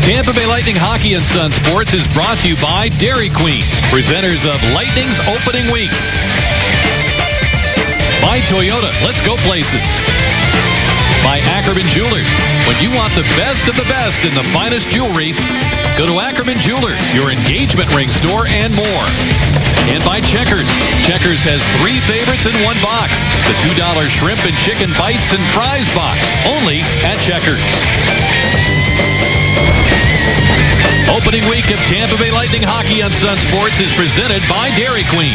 Tampa Bay Lightning Hockey and Sun Sports is brought to you by Dairy Queen, presenters of Lightning's opening week. By Toyota, let's go places. By Ackerman Jewelers, when you want the best of the best in the finest jewelry, go to Ackerman Jewelers, your engagement ring store, and more. And by Checkers. Checkers has 3 favorites in one box. The $2 shrimp and chicken bites and fries box, only at Checkers. Opening week of Tampa Bay Lightning Hockey on Sun Sports is presented by Dairy Queen.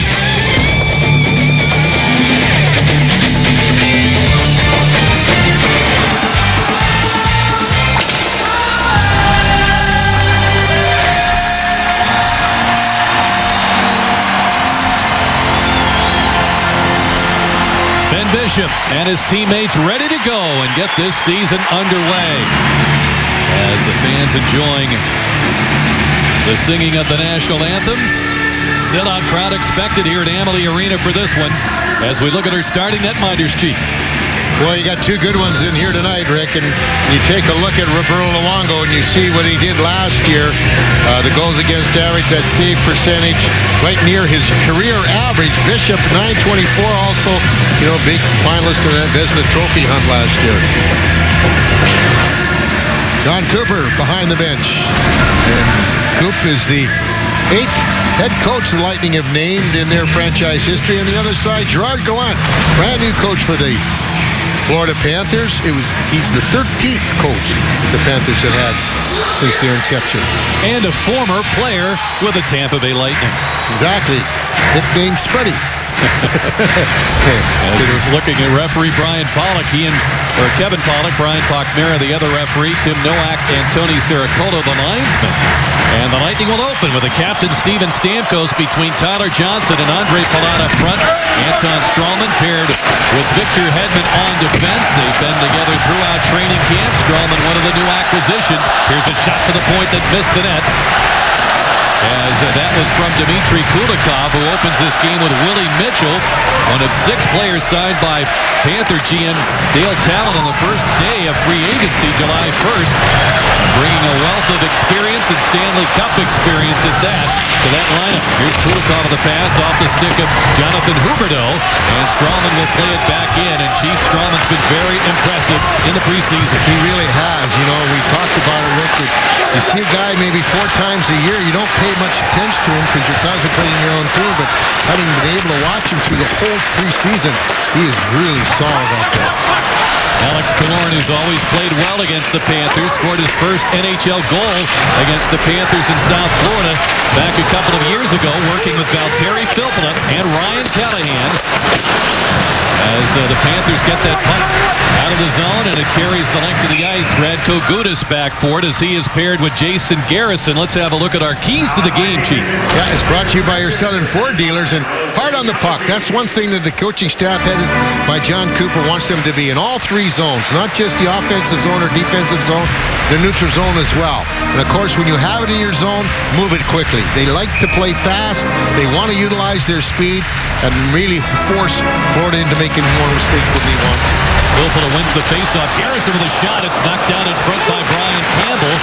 Ben Bishop and his teammates ready to go and get this season underway as the fans enjoying the singing of the national anthem. Sellout crowd expected here at Amalie Arena for this one as we look at our starting netminders, Chief. Well, you got 2 good ones in here tonight, Rick, and you take a look at Roberto Luongo and you see what he did last year. The goals against average, that save percentage, right near his career average. Bishop, 924, also, big finalist in that Vezina Trophy hunt last year. John Cooper behind the bench. And Coop is the 8th head coach the Lightning have named in their franchise history. On the other side, Gerard Gallant, brand new coach for the Florida Panthers. He's the 13th coach the Panthers have had since their inception. And a former player with the Tampa Bay Lightning. Exactly. Nicknamed Spready. As he was looking at referee Brian Pollock, Kevin Pollock, Brian Pochmera, the other referee, Tim Nowak, and Tony Saracola, the linesman. And the Lightning will open with the captain, Steven Stamkos, between Tyler Johnson and Andre Palat up front. Anton Strawman paired with Victor Hedman on defense. They've been together throughout training camp. Strawman, one of the new acquisitions. Here's a shot to the point that missed the net. As that was from Dmitry Kulikov, who opens this game with Willie Mitchell, one of 6 players signed by Panther GM Dale Talon on the first day of free agency, July 1st, bringing a wealth of experience and Stanley Cup experience at that to that lineup. Here's Kulikov with the pass off the stick of Jonathan Huberdeau, and Strawman will play it back in, and Chief Strawman's been very impressive in the preseason. He really has. We talked about it, Rick. You see a guy maybe 4 times a year, you don't pay much attention to him because you're concentrating on your own team, but having been able to watch him through the whole preseason, he is really solid out there. Alex Killorn, who's always played well against the Panthers, scored his first NHL goal against the Panthers in South Florida back a couple of years ago, working with Valtteri Filppula and Ryan Callahan. As the Panthers get that puck out of the zone, and it carries the length of the ice. Radko Gudas back for it as he is paired with Jason Garrison. Let's have a look at our keys to the game, Chief. Yeah, it's brought to you by your Southern Ford dealers, and hard on the puck. That's one thing that the coaching staff headed by John Cooper wants them to be in all 3 zones, not just the offensive zone or defensive zone, the neutral zone as well. And of course, when you have it in your zone, move it quickly. They like to play fast. They want to utilize their speed and really force Florida into making more mistakes than they want. Filppula wins the faceoff. Garrison with a shot. It's knocked down in front by Brian Campbell,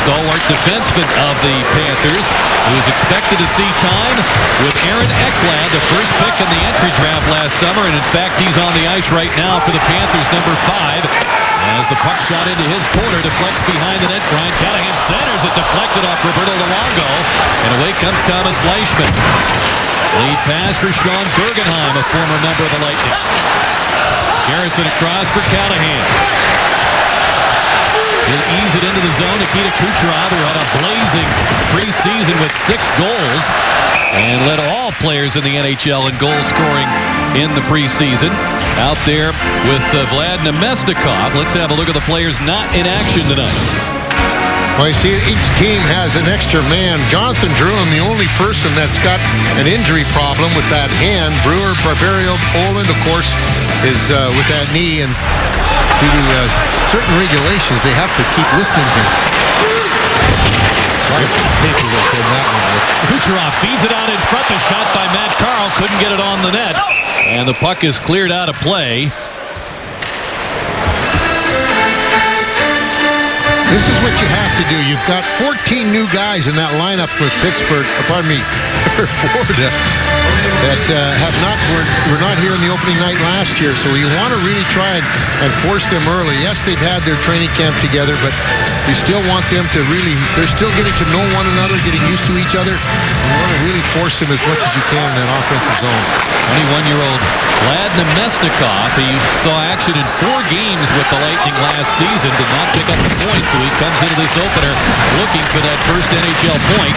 stalwart defenseman of the Panthers, who is expected to see time with Aaron Ekblad, the first pick in the entry draft last summer, and in fact, he's on the ice right now for the Panthers, number 5. As the puck shot into his corner deflects behind the net. Brian Callahan centers it, deflected off Roberto Luongo, and away comes Thomas Fleischmann. Lead pass for Sean Bergenheim, a former member of the Lightning. Garrison across for Callahan. He'll ease it into the zone. Nikita Kucherov, who had a blazing preseason with 6 goals and led all players in the NHL in goal scoring in the preseason. Out there with Vlad Namestnikov. Let's have a look at the players not in action tonight. Well, you see, each team has an extra man. Jonathan Drouin, the only person that's got an injury problem with that hand. Brewer, Barberio, Poland, of course, is with that knee, and due to certain regulations, they have to keep listening to him. Kucherov feeds it out in front. The shot by Matt Carl couldn't get it on the net, and the puck is cleared out of play. This is what you have to do. You've got 14 new guys in that lineup for Pittsburgh, for Florida, that were not here in the opening night last year. So you want to really try and force them early. Yes, they've had their training camp together, but you still want them to really, they're still getting to know one another, getting used to each other. You want to really force them as much as you can in that offensive zone. 21-year-old Vlad Namestnikov, he saw action in 4 games with the Lightning last season, did not pick up the points, so he comes into this opener looking for that first NHL point.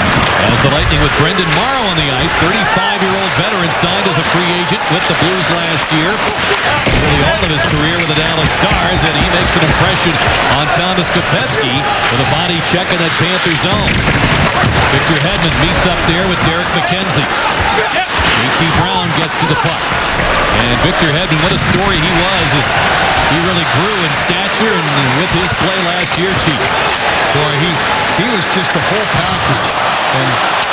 As the Lightning with Brendan Morrow on the ice, 35-year-old veteran signed as a free agent with the Blues last year. Nearly all of his career with the Dallas Stars, and he makes an impression on Thomas Kopecky with a body check in that Panther zone. Victor Hedman meets up there with Derek McKenzie. J.T. Brown gets to the puck. And Victor Hedman, what a story he was. He really grew in stature and with his play last year, Chief. Boy, he was just a whole package. And,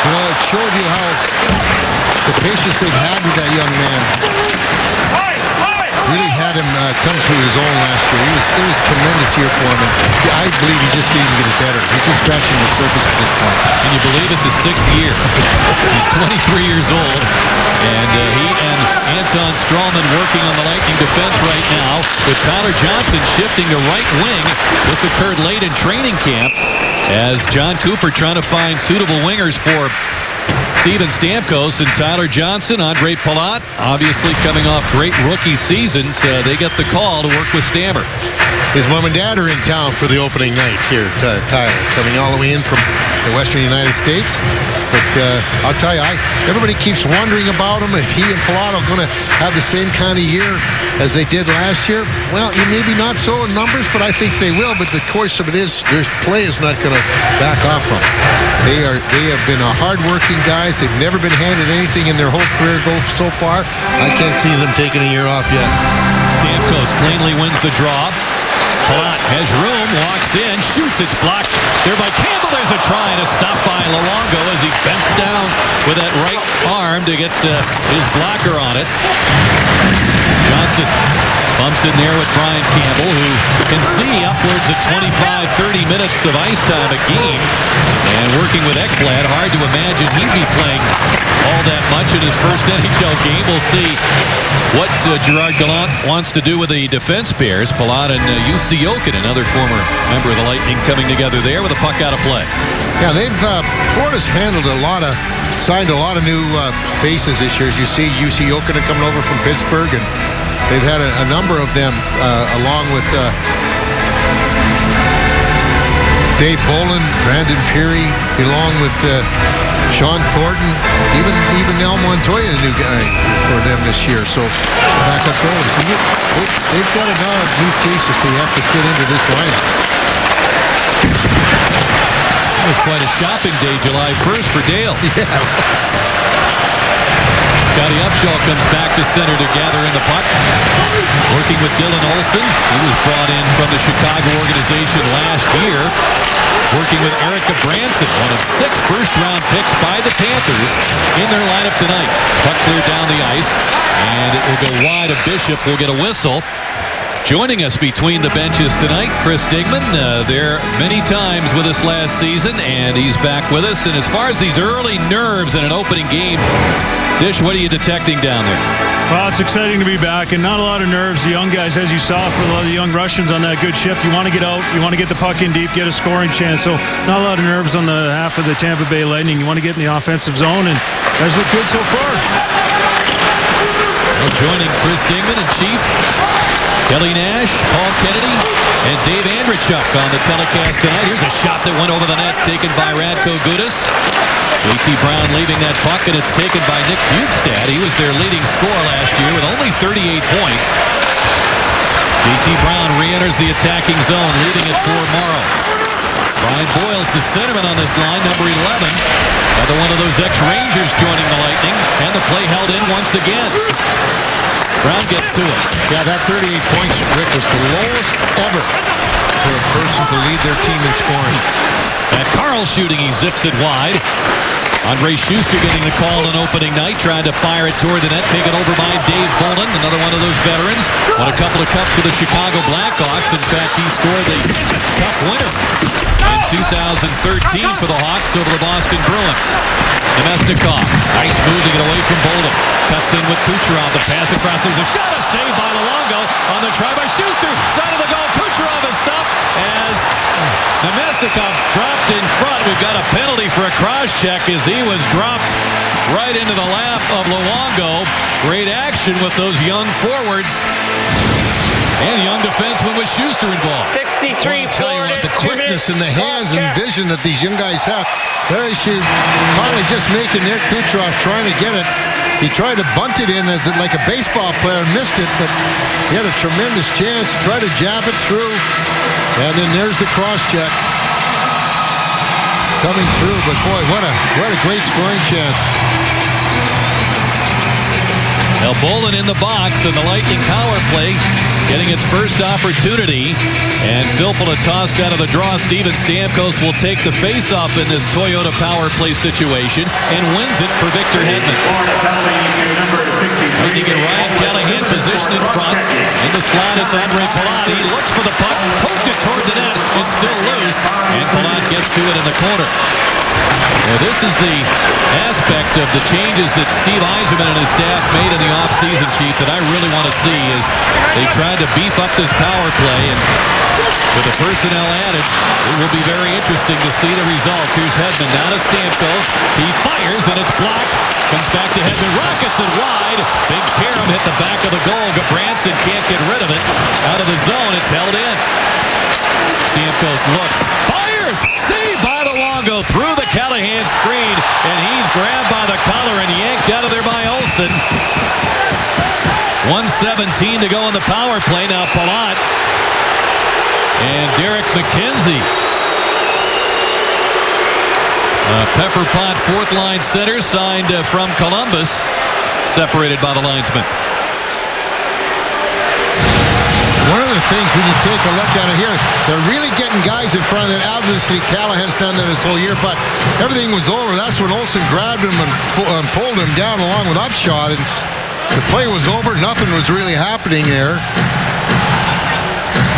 it showed you how the patience they've had with that young man really had him come to his own last year. It was a tremendous year for him. And I believe he just can't even get it better. He's just scratching the surface at this point. Can you believe it's his 6th year? He's 23 years old. And he and Anton Strawman working on the Lightning defense right now, with Tyler Johnson shifting to right wing. This occurred late in training camp as John Cooper trying to find suitable wingers for Steven Stamkos and Tyler Johnson. Andre Palat, obviously coming off great rookie seasons. They get the call to work with Stammer. His mom and dad are in town for the opening night here, Tyler, coming all the way in from the western United States. But I'll tell you, everybody keeps wondering about him. If he and Palat are going to have the same kind of year as they did last year, well, maybe not so in numbers, but I think they will. But the course of it is, their play is not going to back off from. They have been hard-working guys. They've never been handed anything in their whole career so far. I can't see them taking a year off yet. Stamkos cleanly wins the draw. Palat has room, walks in, shoots, it's blocked there by Campbell. There's a try and a stop by Luongo as he bends down with that right arm to get his blocker on it. Johnson bumps in there with Brian Campbell, who can see upwards of 25-30 minutes of ice time a game. And working with Ekblad, hard to imagine he'd be playing all that much in his first NHL game. We'll see what Gerard Gallant wants to do with the defense pairs. Palat and Jussi Jokinen, another former member of the Lightning, coming together there with a puck out of play. Yeah, Florida's signed a lot of new faces this year. As you see, Jussi Jokinen coming over from Pittsburgh, and they've had a number of them along with Dave Bolin, Brandon Peary, along with Sean Thornton, even Al Montoya, a new guy for them this year. So backup goalies. So they've got a lot of new faces to have to fit into this lineup. It was quite a shopping day, July 1st for Dale. Yeah, it was. Scotty Upshall comes back to center to gather in the puck. Working with Dylan Olsen. He was brought in from the Chicago organization last year. Working with Erica Branson, one of 6 first-round picks by the Panthers in their lineup tonight. Puck cleared down the ice, and it will go wide. A Bishop will get a whistle. Joining us between the benches tonight, Chris Stigman. There many times with us last season, and he's back with us. And as far as these early nerves in an opening game, Dish, what are you detecting down there? Well, it's exciting to be back, and not a lot of nerves. The young guys, as you saw, for a lot of the young Russians on that good shift, you want to get out, you want to get the puck in deep, get a scoring chance. So not a lot of nerves on the half of the Tampa Bay Lightning. You want to get in the offensive zone, and that's looked good so far. Well, joining Chris Stigman and Chief, Kelly Nash, Paul Kennedy, and Dave Andreychuk on the telecast tonight. Here's a shot that went over the net, taken by Radko Gudas. J.T. Brown leaving that puck, and it's taken by Nick Bjugstad. He was their leading scorer last year with only 38 points. J.T. Brown re-enters the attacking zone, leaving it for Morrow. Brian Boyle's the centerman on this line, number 11. Another one of those ex-Rangers joining the Lightning, and the play held in once again. Brown gets to it. Yeah, that 38 points, Rick, was the lowest ever for a person to lead their team in scoring. And Carl shooting, he zips it wide. Andre Schuster getting the call on opening night, trying to fire it toward the net, taken over by Dave Bolin, another one of those veterans. Won a couple of cups for the Chicago Blackhawks. In fact, he scored the cup winner in 2013 for the Hawks over the Boston Bruins. Nemesnikov, nice moving it away from Bolin. Cuts in with Kucherov, the pass across. There's a shot, a save by Luongo on the try by Schuster. Side of the goal, Kucherov is stopped as Nemesnikov dropped in front. We've got a penalty for a cross-check as he was dropped right into the lap of Luongo. Great action with those young forwards. And young defenseman with Schuster involved. 63 I'll tell you what, the quickness in the hands and vision that these young guys have. There she finally just making there. Kucherov trying to get it. He tried to bunt it in as like a baseball player, missed it, but he had a tremendous chance to try to jab it through. And then there's the cross-check coming through. But boy, what a great scoring chance. Now Bolin in the box, and the Lightning power play getting its first opportunity. And Filppula tossed out of the draw. Steven Stamkos will take the face-off in this Toyota power play situation and wins it for Victor Hedman. Lightning get Ryan Callahan positioned in front. In the slot, it's Andre Palat. He looks for the puck, poked it toward the net. It's still loose, and Palat gets to it in the corner. Well, this is the aspect of the changes that Steve Yzerman and his staff made in the offseason, Chief, that I really want to see is they tried to beef up this power play, and with the personnel added, it will be very interesting to see the results. Here's Hedman down to Stamkos. He fires, and it's blocked. Comes back to Hedman, rockets it wide. Big Karam hit the back of the goal. Gabranson can't get rid of it. Out of the zone, it's held in. Stamkos looks, fires, saved by Luongo through the Callahan screen, and he's grabbed by the collar and yanked out of there by Olsen. 1:17 to go in the power play. Now Palat and Derek McKenzie. Pepper Pot, fourth line center, signed from Columbus, separated by the linesman. One of the things when you take a look at it here, they're really getting guys in front of it. Obviously, Callahan's done that this whole year, but everything was over. That's when Olsen grabbed him and pulled him down along with Upshot, and the play was over. Nothing was really happening there.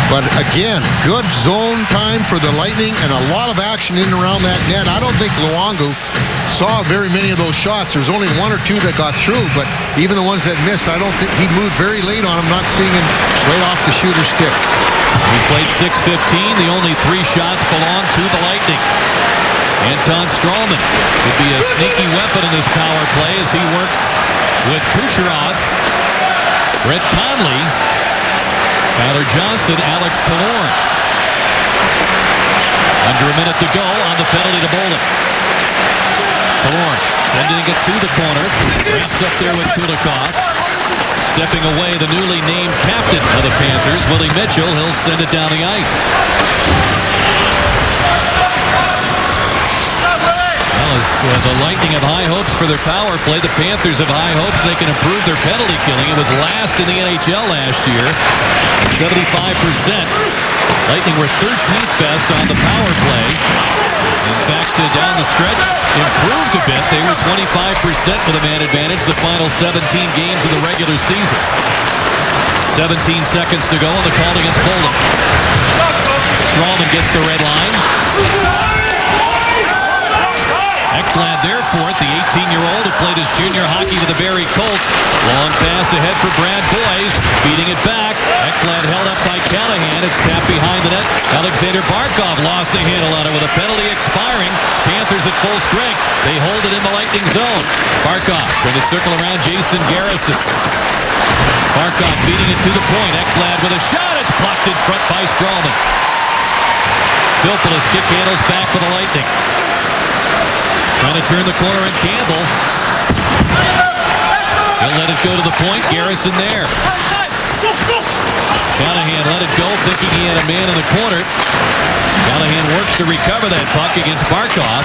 But again, good zone time for the Lightning and a lot of action in and around that net. I don't think Luongo saw very many of those shots. There's only one or two that got through, but even the ones that missed, I don't think he moved very late on them, not seeing him right off the shooter's stick. We played 6:15. The only 3 shots belong to the Lightning. Anton Stralman would be a sneaky weapon in this power play as he works with Kucherov, Brett Conley, Tyler Johnson, Alex Killorn. Under a minute to go on the penalty to Bolin. Killorn sending it to the corner. Wraps up there with Kulikov. Stepping away, the newly named captain of the Panthers, Willie Mitchell. He'll send it down the ice. Well, the Lightning have high hopes for their power play. The Panthers have high hopes they can improve their penalty killing. It was last in the NHL last year, 75%. Lightning were 13th best on the power play. In fact, down the stretch, improved a bit. They were 25% with a man advantage the final 17 games of the regular season. 17 seconds to go on the call against Bolin. Stralman gets the red line. Ekblad there for it, the 18-year-old who played his junior hockey with the Barrie Colts. Long pass ahead for Brad Boyes, feeding it back. Ekblad held up by Callahan. It's tapped behind the net. Alexander Barkov lost the handle on it with a penalty expiring. Panthers at full strength. They hold it in the Lightning zone. Barkov going to circle around Jason Garrison. Barkov feeding it to the point. Ekblad with a shot. It's blocked in front by Stralman. Filppula stick handles back for the Lightning. Trying to turn the corner on Campbell. He'll let it go to the point. Garrison there. Callahan let it go, thinking he had a man in the corner. Callahan works to recover that puck against Barkov.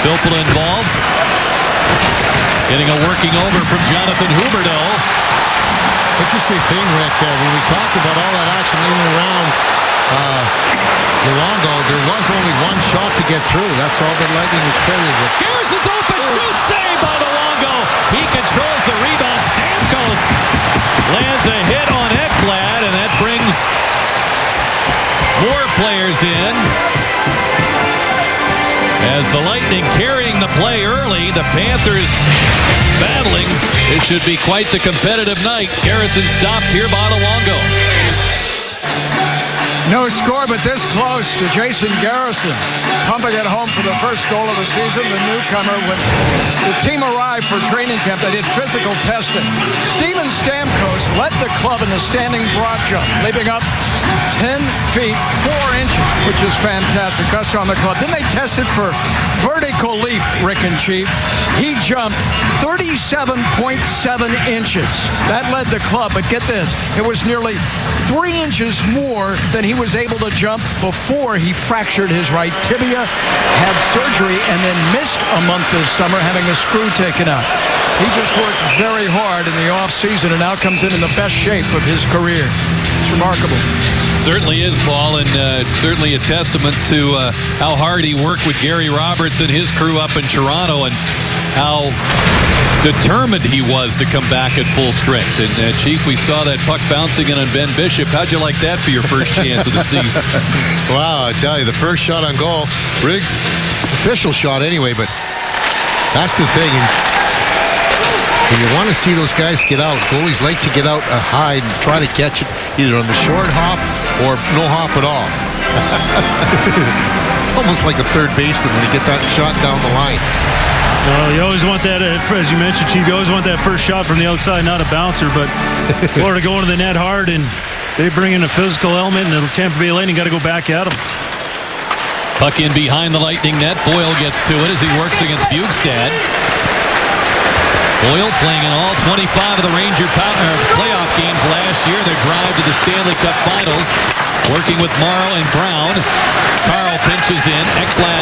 Filppula involved. Getting a working over from Jonathan Huberdeau. Interesting thing, Rick, when we talked about all that action in and around Luongo, there was only one shot to get through. That's all the Lightning was credited with. Garrison's open shoot, saved by Luongo. He controls the rebound. Stamkos lands a hit on Ekblad, and that brings more players in. As the Lightning carrying the play early, the Panthers battling. It should be quite the competitive night. Garrison stopped here by Luongo. No score, but this close to Jason Garrison. Pumping it home for the first goal of the season. The newcomer, when the team arrived for training camp, they did physical testing. Steven Stamkos led the club in the standing broad jump, leaping up 10 feet 4 inches, which is fantastic. Best on the club. Then they tested for vertical leap, Rick and Chief. He jumped 37.7 inches. That led the club, but get this, it was nearly 3 inches more than he was able to jump before he fractured his right tibia, had surgery, and then missed a month this summer having a screw taken out. He just worked very hard in the offseason and now comes in the best shape of his career. It's remarkable. Certainly is, Paul, and certainly a testament to how hard he worked with Gary Roberts and his crew up in Toronto, and how determined he was to come back at full strength. And Chief, we saw that puck bouncing in on Ben Bishop. How'd you like that for your first chance of the season? Wow, I tell you, the first shot on goal, Rig, official shot anyway, but that's the thing. When you want to see those guys get out, goalies like to get out high and try to catch it either on the short hop or no hop at all. It's almost like a third baseman when you get that shot down the line. Well, you always want that, as you mentioned, Chief, you always want that first shot from the outside, not a bouncer, but Florida going to the net hard, and they bring in a physical element, and the Tampa Bay Lightning got to go back at them. Puck in behind the Lightning net. Boyle gets to it as he works against Bjugstad. Boyle playing in all 25 of the Ranger playoff games last year. Their drive to the Stanley Cup Finals. Working with Morrow and Brown. Carl pinches in. Ekblad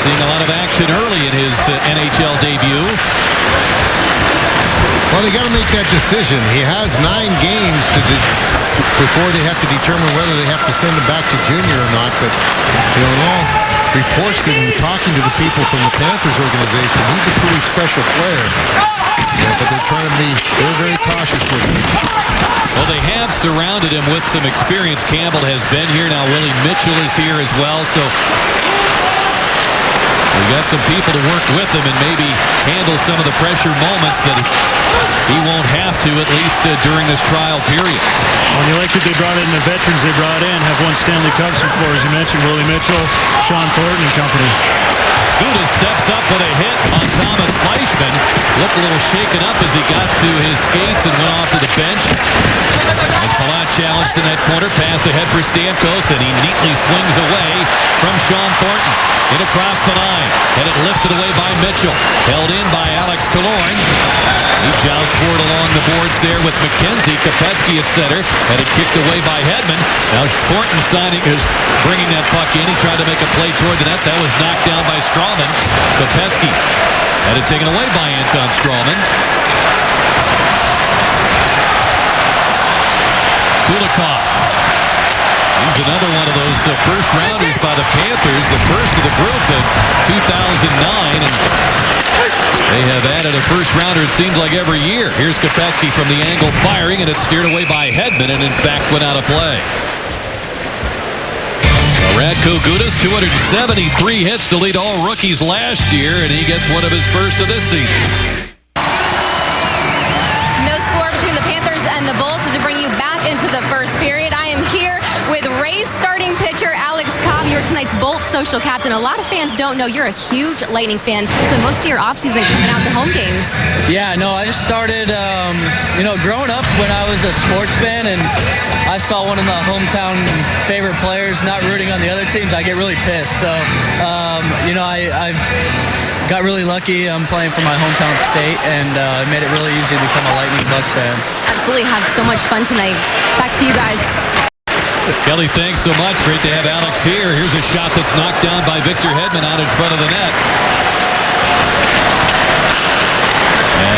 seeing a lot of action early in his NHL debut. Well, they got to make that decision. He has 9 games before they have to determine whether they have to send him back to junior or not. But you know, in all reports that we're talking to the people from the Panthers organization, he's a pretty special player. Yeah, but they're very cautious with him. Well, they have surrounded him with some experience. Campbell has been here. Now Willie Mitchell is here as well. So we got some people to work with him and maybe handle some of the pressure moments that he won't have to, at least during this trial period. Well, you like that they brought in the veterans they brought in, have won Stanley Cups before, as you mentioned, Willie Mitchell, Sean Thornton and company. Gudas steps up with a hit on Thomas Fleischmann. Looked a little shaken up as he got to his skates and went off to the bench. As Palat challenged in that corner, pass ahead for Stamkos, and he neatly swings away from Sean Thornton. In across the line, and it lifted away by Mitchell. Held in by Alex Killorn. He jousts forward along the boards there with McKenzie. Kopetsky at center, had it kicked away by Hedman. Now Thornton is bringing that puck in. He tried to make a play toward the net. That was knocked down by Strawman. Kopetsky had it taken away by Anton Strawman. Kulikov. He's another one of those first-rounders by the Panthers, the first of the group in 2009. And they have added a first-rounder, it seems like, every year. Here's Kopetsky from the angle firing, and it's steered away by Hedman, and in fact went out of play. Radko Gudas, 273 hits to lead all rookies last year, and he gets one of his first of this season. No score between the Panthers and the Bulls as we bring you back into the first period. I am here with Rays starting pitcher Alex Cobb. You're tonight's Bolts social captain. A lot of fans don't know you're a huge Lightning fan. Spent most of your offseason coming out to home games. Yeah, no, I just started, growing up when I was a sports fan and I saw one of my hometown favorite players not rooting on the other teams, I get really pissed. So, I got really lucky. I'm playing for my hometown state, and it made it really easy to become a Lightning Bucks fan. Absolutely. Have so much fun tonight. Back to you guys. Kelly, thanks so much. Great to have Alex here. Here's a shot that's knocked down by Victor Hedman out in front of the net.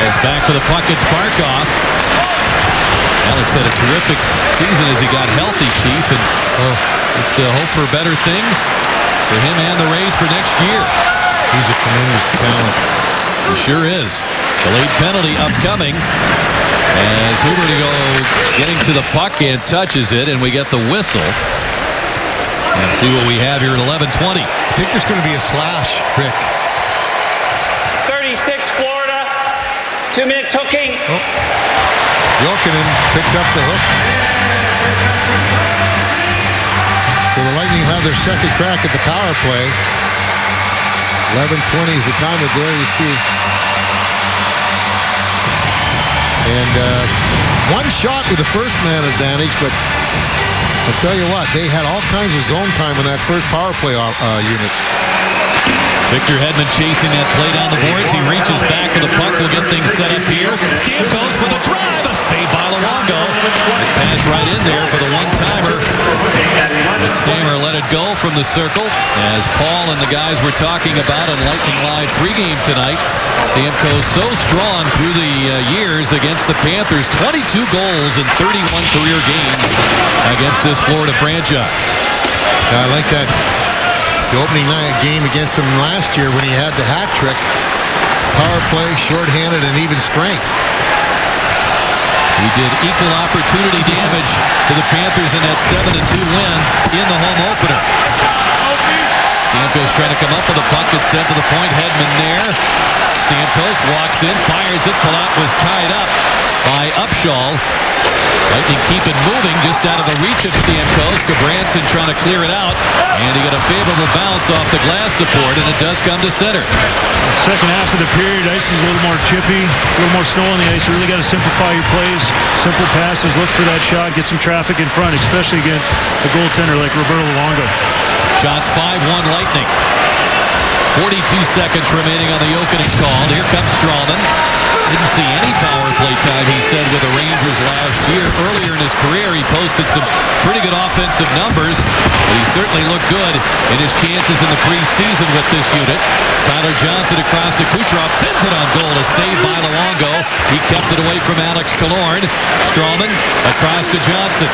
As back for the puck, it's Barkov. Alex had a terrific season as he got healthy, Chief, and just hope for better things for him and the Rays for next year. He's a tremendous talent. He sure is. Delayed penalty upcoming as Huberdeau getting to the puck and touches it, and we get the whistle. And see what we have here at 11:20. I think there's going to be a slash, Rick. 36 Florida. 2 minutes hooking. Jokinen picks up the hook. So the Lightning have their second crack at the power play. 11:20 is the time of day, you see. And one shot with the first man advantage, but I'll tell you what, they had all kinds of zone time in that first power play unit. Victor Hedman chasing that play down the boards. He reaches back for the puck. We'll get things set up here. Stamkos with a drive. A save by Luongo. It passed right in there for the one-timer. But Stammer let it go from the circle as Paul and the guys were talking about on Lightning Live pregame tonight. Stamkos so strong through the years against the Panthers. 22 goals in 31 career games against this Florida franchise. I like that. The opening night game against them last year when he had the hat trick. Power play, shorthanded, and even strength. He did equal opportunity damage to the Panthers in that 7-2 win in the home opener. Stamkos trying to come up with a puck. It's sent to the point. Hedman there. Stamkos walks in, fires it. Palat was tied up by Upshaw. Lightning keep it moving just out of the reach of Stamkos. Gabranson trying to clear it out, and he got a favorable bounce off the glass support, and it does come to center. The second half of the period, ice is a little more chippy, a little more snow on the ice. You really got to simplify your plays, simple passes, look for that shot, get some traffic in front, especially against a goaltender like Roberto Luongo. Shots 5-1 Lightning. 42 seconds remaining on the Jokinen call. Here comes Strawman. Didn't see any power play time, he said, with the Rangers last year. Earlier in his career, he posted some pretty good offensive numbers, but he certainly looked good in his chances in the preseason with this unit. Tyler Johnson across to Kucherov, sends it on goal, a save by Luongo. He kept it away from Alex Killorn. Strawman across to Johnson.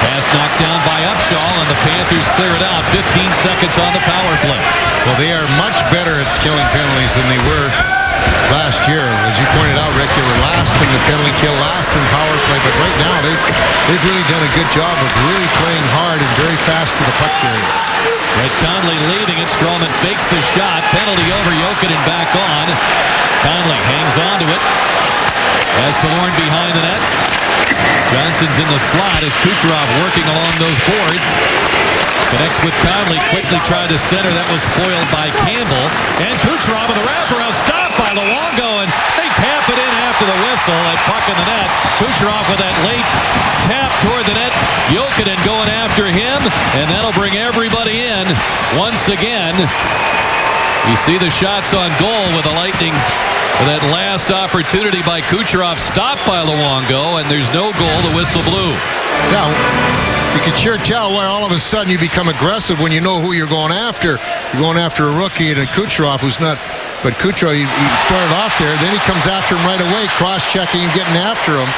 Pass knocked down by Upshaw, and the Panthers clear it out. 15 seconds on the power play. Well, they are much better at killing penalties than they were last year. As you pointed out, Rick, they were last in the penalty kill, last in power play, but right now they've really done a good job of really playing hard and very fast to the puck carrier. Red Conley leaving it. Strawman fakes the shot. Penalty over. Jokinen back on. Conley hangs on to it. Has Killorn behind the net. Johnson's in the slot as Kucherov working along those boards. Connects with Conley. Quickly tried to center. That was spoiled by Campbell. And Kucherov with a wraparound stop by Luongo. And they tap it in after the whistle. That puck in the net. Kucherov with that late tap toward the net. Jokinen going after him. And that'll bring everybody in once again. You see the shots on goal with the Lightning. That last opportunity by Kucherov stopped by Luongo, and there's no goal. The whistle blew. Yeah, you can sure tell why all of a sudden you become aggressive when you know who you're going after. You're going after a rookie and a Kucherov who's not. But Kucherov, he started off there, then he comes after him right away, cross-checking and getting after him.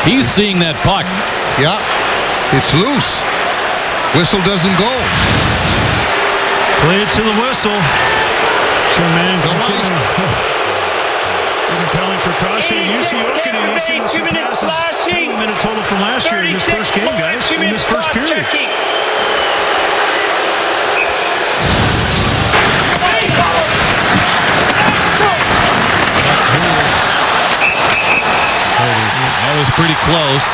He's seeing that puck. Yeah, it's loose. Whistle doesn't go. Play it to the whistle. Some man continuing. Penalty for caution. You see Jokinen, he's getting some passes. 2 minute total from last year in this first game, guys. In this first period. That was pretty close.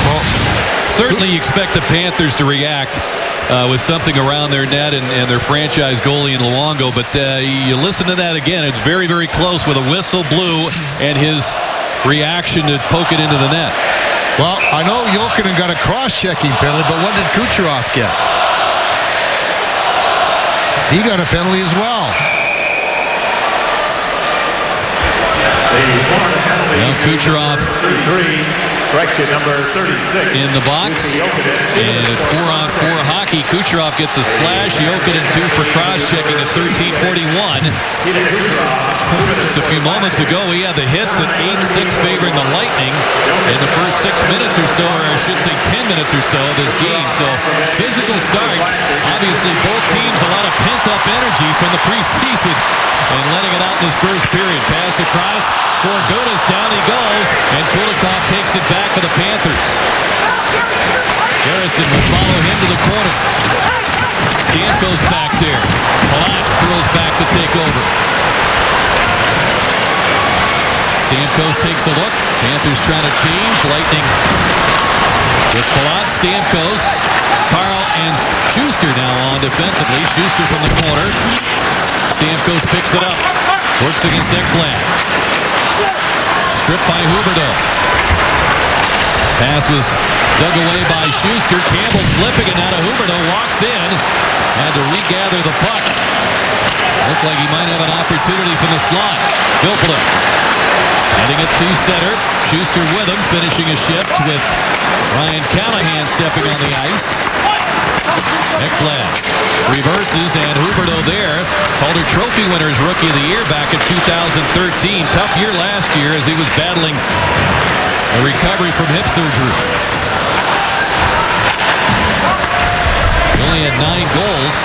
Well, certainly you expect the Panthers to react with something around their net and their franchise goalie in Luongo, but you listen to that again. It's very, very close with a whistle blew and his reaction to poke it into the net. Well, I know Jokinen got a cross-checking penalty, but what did Kucherov get? He got a penalty as well. Well, Kucherov Correction, number 36. In the box. And it's 4-on-4 hockey. Kucherov gets a slash. Jokinen 2 for cross-checking at 13:41. Just a few moments ago, we had the hits at 8-6 favoring the Lightning in the first 6 minutes or so, or I should say 10 minutes or so of this game. So physical start. Obviously, both teams a lot of pent-up energy from the preseason and letting it out in this first period. Pass across for Gudas. Down he goes, and Kulikov takes it back for the Panthers. Garrison will follow him to the corner. Stamkos back there. Palat throws back to take over. Stamkos takes a look. Panthers trying to change. Lightning with Palat, Stamkos, Carl, and Schuster now on defensively. Schuster from the corner. Stamkos picks it up. Works against Ekblad. Stripped by Huberdeau. Pass was dug away by Schuster. Campbell slipping, and now Huberdeau walks in. Had to regather the puck. Looked like he might have an opportunity from the slot. Filppula heading it to center. Schuster with him, finishing a shift with Ryan Callahan stepping on the ice. Ekblad reverses, and Huberdeau there. Calder Trophy winners Rookie of the Year back in 2013. Tough year last year as he was battling a recovery from hip surgery. He only had 9 goals.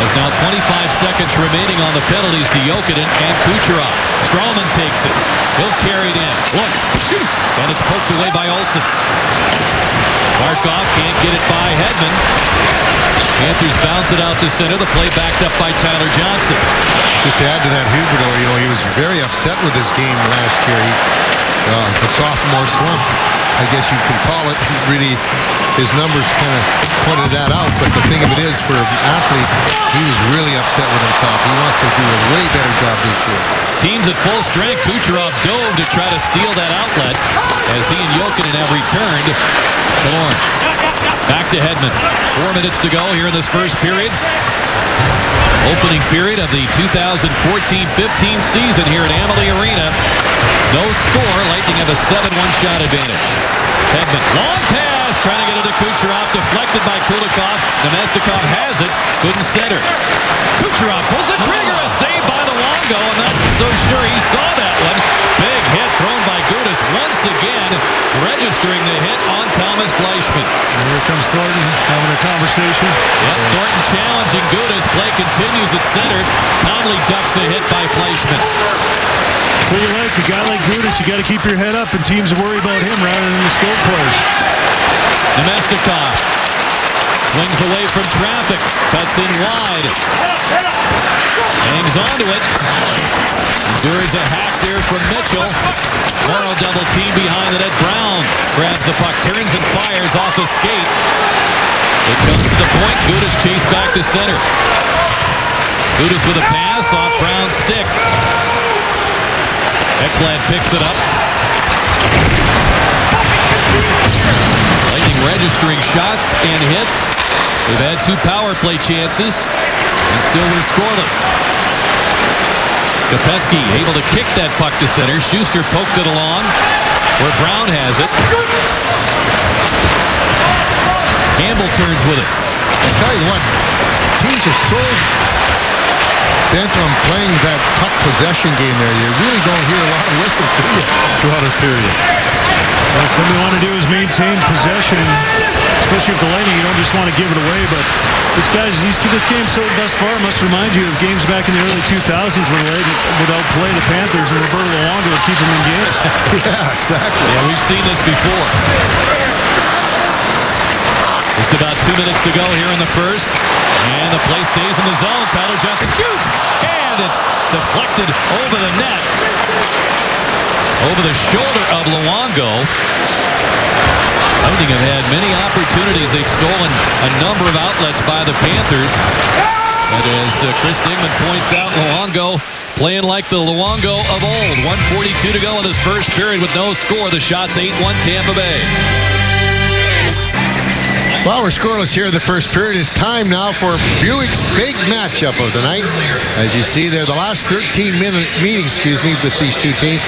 As now 25 seconds remaining on the penalties to Jokinen and Kucherov. Strawman takes it. He'll carry it in. Looks, shoots, and it's poked away by Olsen. Barkov can't get it by Hedman. Panthers bounce it out to center. The play backed up by Tyler Johnson. Just to add to that, Huberdeau, he was very upset with this game last year. The sophomore slump, I guess you can call it. Really, his numbers kind of pointed that out. But the thing of it is, for an athlete, he was really upset with himself. He wants to do a way better job this year. Teams at full strength. Kucherov dove to try to steal that outlet as he and Jokinen have returned. Killorn back to Hedman. 4 minutes to go here in this first period. Opening period of the 2014-15 season here at Amalie Arena. No score. Lightning have a 7-1 shot advantage. Hedman, long pass, trying to get it to Kucherov, deflected by Kulikov. Nemestikov has it, couldn't center. Kucherov pulls the trigger, a save by Luongo. I'm not so sure he saw that one. Big hit thrown by Gudas once again, registering the hit on Thomas Fleischmann. And here comes Thornton having a conversation. Yep, Thornton challenging Gudas. Play continues at center. Conley ducks a hit by Fleischmann. So you like a guy like Gudas, you got to keep your head up, and teams worry about him rather than the skilled players. Nemestikov swings away from traffic, cuts in wide, hangs onto it. Endures a hack there from Mitchell. Morrow double team behind the net. Brown grabs the puck, turns and fires off a skate. It comes to the point. Gudas chased back to center. Gudas with a pass off Brown's stick. Ekblad picks it up. Lightning registering shots and hits. They've had 2 power play chances and still we're scoreless. Kopetsky able to kick that puck to center. Schuster poked it along where Brown has it. Campbell turns with it. I'll tell you what, teams are so bent on playing that puck possession game there. You really don't hear a lot of whistles, do you, throughout a period? Well, what we want to do is maintain possession, especially with the Lightning. You don't just want to give it away, but this game so thus far must remind you of games back in the early 2000s when the Lightning would outplay the Panthers and Roberto Luongo would keep them in games. Yeah, exactly. Yeah, we've seen this before. Just about 2 minutes to go here in the first. And the play stays in the zone. Tyler Johnson shoots. And it's deflected over the net. Over the shoulder of Luongo. Lightning have had many opportunities. They've stolen a number of outlets by the Panthers. But as Chris Dingman points out, Luongo playing like the Luongo of old. 1:42 to go in this first period with no score. The shot's 8-1 Tampa Bay. Well, we're scoreless here in the first period. It's time now for Buick's big matchup of the night. As you see there, the last 13-minute meeting, with these two teams.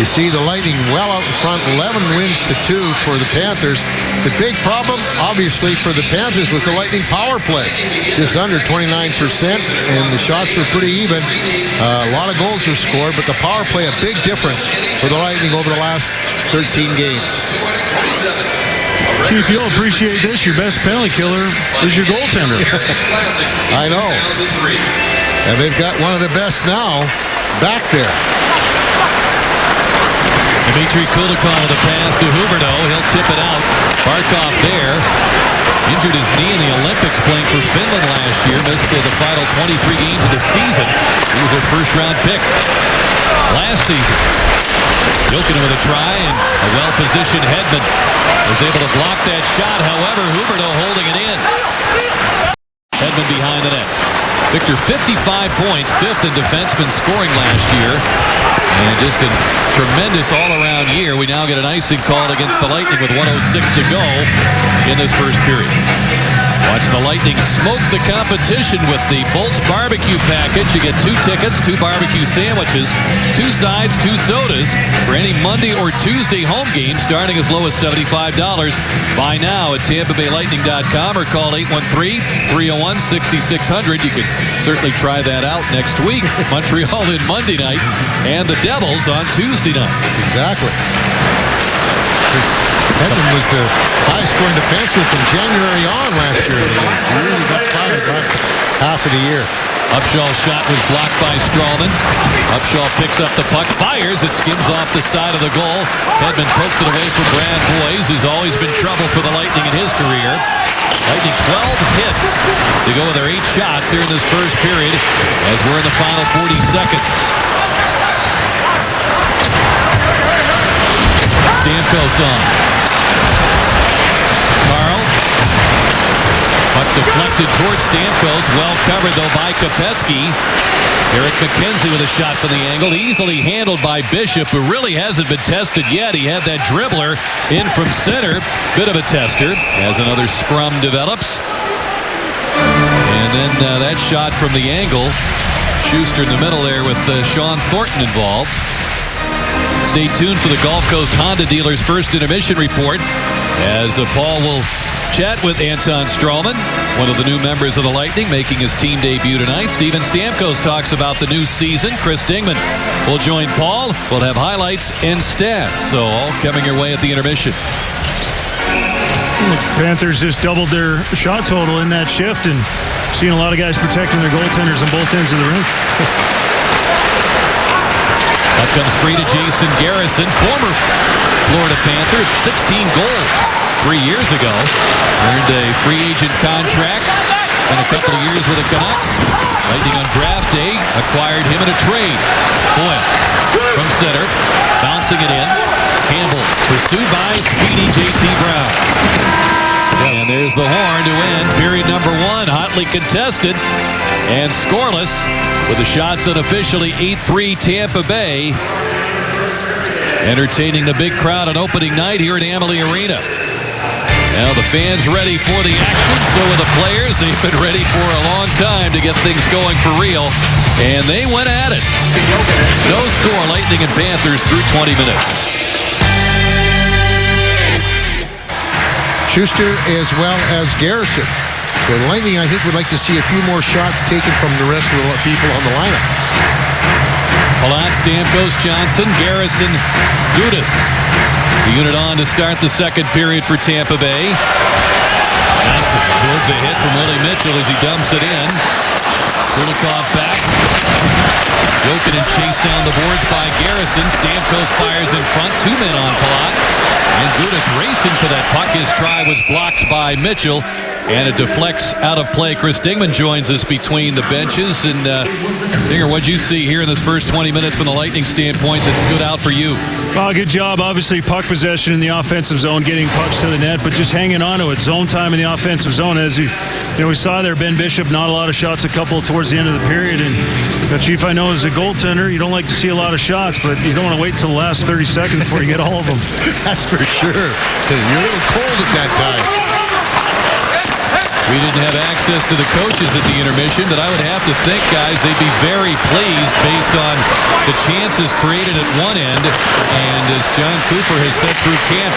You see the Lightning well out in front, 11 wins to 2 for the Panthers. The big problem, obviously, for the Panthers was the Lightning power play. Just under 29%, and the shots were pretty even. A lot of goals were scored, but the power play, a big difference for the Lightning over the last 13 games. Chief, you'll appreciate this. Your best penalty killer is your goaltender. I know. And they've got one of the best now back there. Dmitry Kulikov with a pass to Huberdeau. He'll tip it out. Barkov there. Injured his knee in the Olympics playing for Finland last year. Missed the final 23 games of the season. He was a first-round pick last season. Jokinen with a try, and a well-positioned Hedman was able to block that shot. However, Huberdeau holding it in. Hedman behind the net. Victor, 55 points, 5th in defenseman scoring last year. And just a tremendous all-around year. We now get an icing call against the Lightning with 1:06 to go in this first period. Watch the Lightning smoke the competition with the Bolts barbecue package. You get 2 tickets, 2 barbecue sandwiches, 2 sides, 2 sodas for any Monday or Tuesday home game starting as low as $75. Buy now at TampaBayLightning.com or call 813-301-6600. You could certainly try that out next week. Montreal in Monday night and the Devils on Tuesday night. Exactly. Hedman was the high-scoring defenseman from January on last year. He really got fired last half of the year. Upshaw's shot was blocked by Strawman. Upshaw picks up the puck, fires. It skims off the side of the goal. Hedman poked it away from Brad Boyes, who's always been trouble for the Lightning in his career. Lightning 12 hits to go with their 8 shots here in this first period as we're in the final 40 seconds. Stamkos on. Carl. Puck deflected towards Stamkos. Well covered, though, by Kopecky. Eric McKenzie with a shot from the angle. Easily handled by Bishop, who really hasn't been tested yet. He had that dribbler in from center. Bit of a tester as another scrum develops. And then that shot from the angle. Schuster in the middle there with Sean Thornton involved. Stay tuned for the Gulf Coast Honda dealer's first intermission report as Paul will chat with Anton Strawman, one of the new members of the Lightning, making his team debut tonight. Steven Stamkos talks about the new season. Chris Dingman will join Paul. We'll have highlights and stats. So all coming your way at the intermission. The Panthers just doubled their shot total in that shift, and seeing a lot of guys protecting their goaltenders on both ends of the rink. That comes free to Jason Garrison, former Florida Panther. It's 16 goals 3 years ago. Earned a free agent contract and a couple of years with the Canucks. Lightning on draft day acquired him in a trade. Boyle from center, bouncing it in. Campbell pursued by speedy J.T. Brown. And there's the horn to end period number 1. Hotly contested and scoreless with the shots unofficially 8-3 Tampa Bay. Entertaining the big crowd on opening night here at Amalie Arena. Now the fans ready for the action, so are the players. They've been ready for a long time to get things going for real, and they went at it. No score, Lightning and Panthers through 20 minutes. Schuster as well as Garrison. So the Lightning, I think, would like to see a few more shots taken from the rest of the people on the lineup. Palat, Stamkos, Johnson, Garrison, Gudas. The unit on to start the second period for Tampa Bay. Johnson absorbs a hit from Willie Mitchell as he dumps it in. Kulikov back. Jokinen chased down the boards by Garrison. Stamkos fires in front. 2 men on Palat. And Gudas racing for that puck. His try was blocked by Mitchell. And it deflects out of play. Chris Dingman joins us between the benches. And Dinger, what'd you see here in this first 20 minutes from the Lightning standpoint that stood out for you? Well, good job. Obviously, puck possession in the offensive zone, getting pucks to the net, but just hanging on to it. Zone time in the offensive zone. As we saw there, Ben Bishop, not a lot of shots, a couple towards the end of the period. And Chief, I know as a goaltender, you don't like to see a lot of shots, but you don't want to wait until the last 30 seconds before you get all of them. That's for sure. You're a little cold at that time. We didn't have access to the coaches at the intermission, but I would have to think, guys, they'd be very pleased based on the chances created at one end. And as John Cooper has said through camp,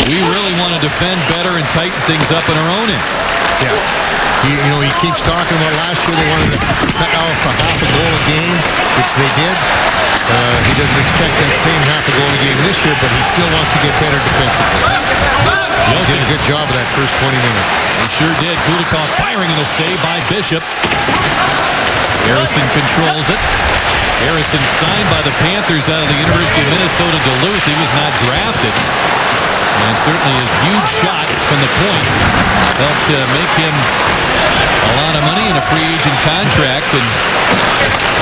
we really want to defend better and tighten things up on our own end. Yes. He keeps talking about last year they wanted to cut off a half a goal a game, which they did. He doesn't expect that same half a goal a game this year, but he still wants to get better defensively. He did a good job of that first 20 minutes. He sure did. Kulikov firing, and a save by Bishop. Harrison controls it. Harrison signed by the Panthers out of the University of Minnesota Duluth. He was not drafted. And certainly his huge shot from the point helped make him a lot of money in a free agent contract, and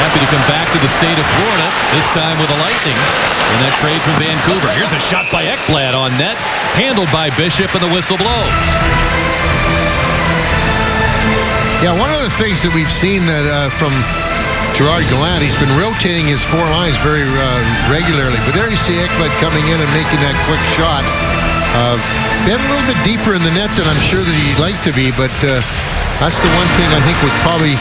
happy to come back to the state of Florida, this time with the Lightning in that trade from Vancouver. Here's a shot by Ekblad on net, handled by Bishop, and the whistle blows. Yeah, one of the things that we've seen that from Gerard Gallant, he's been rotating his four lines very regularly, but there you see Ekblad coming in and making that quick shot. Been a little bit deeper in the net than I'm sure that he'd like to be, but that's the one thing I think was probably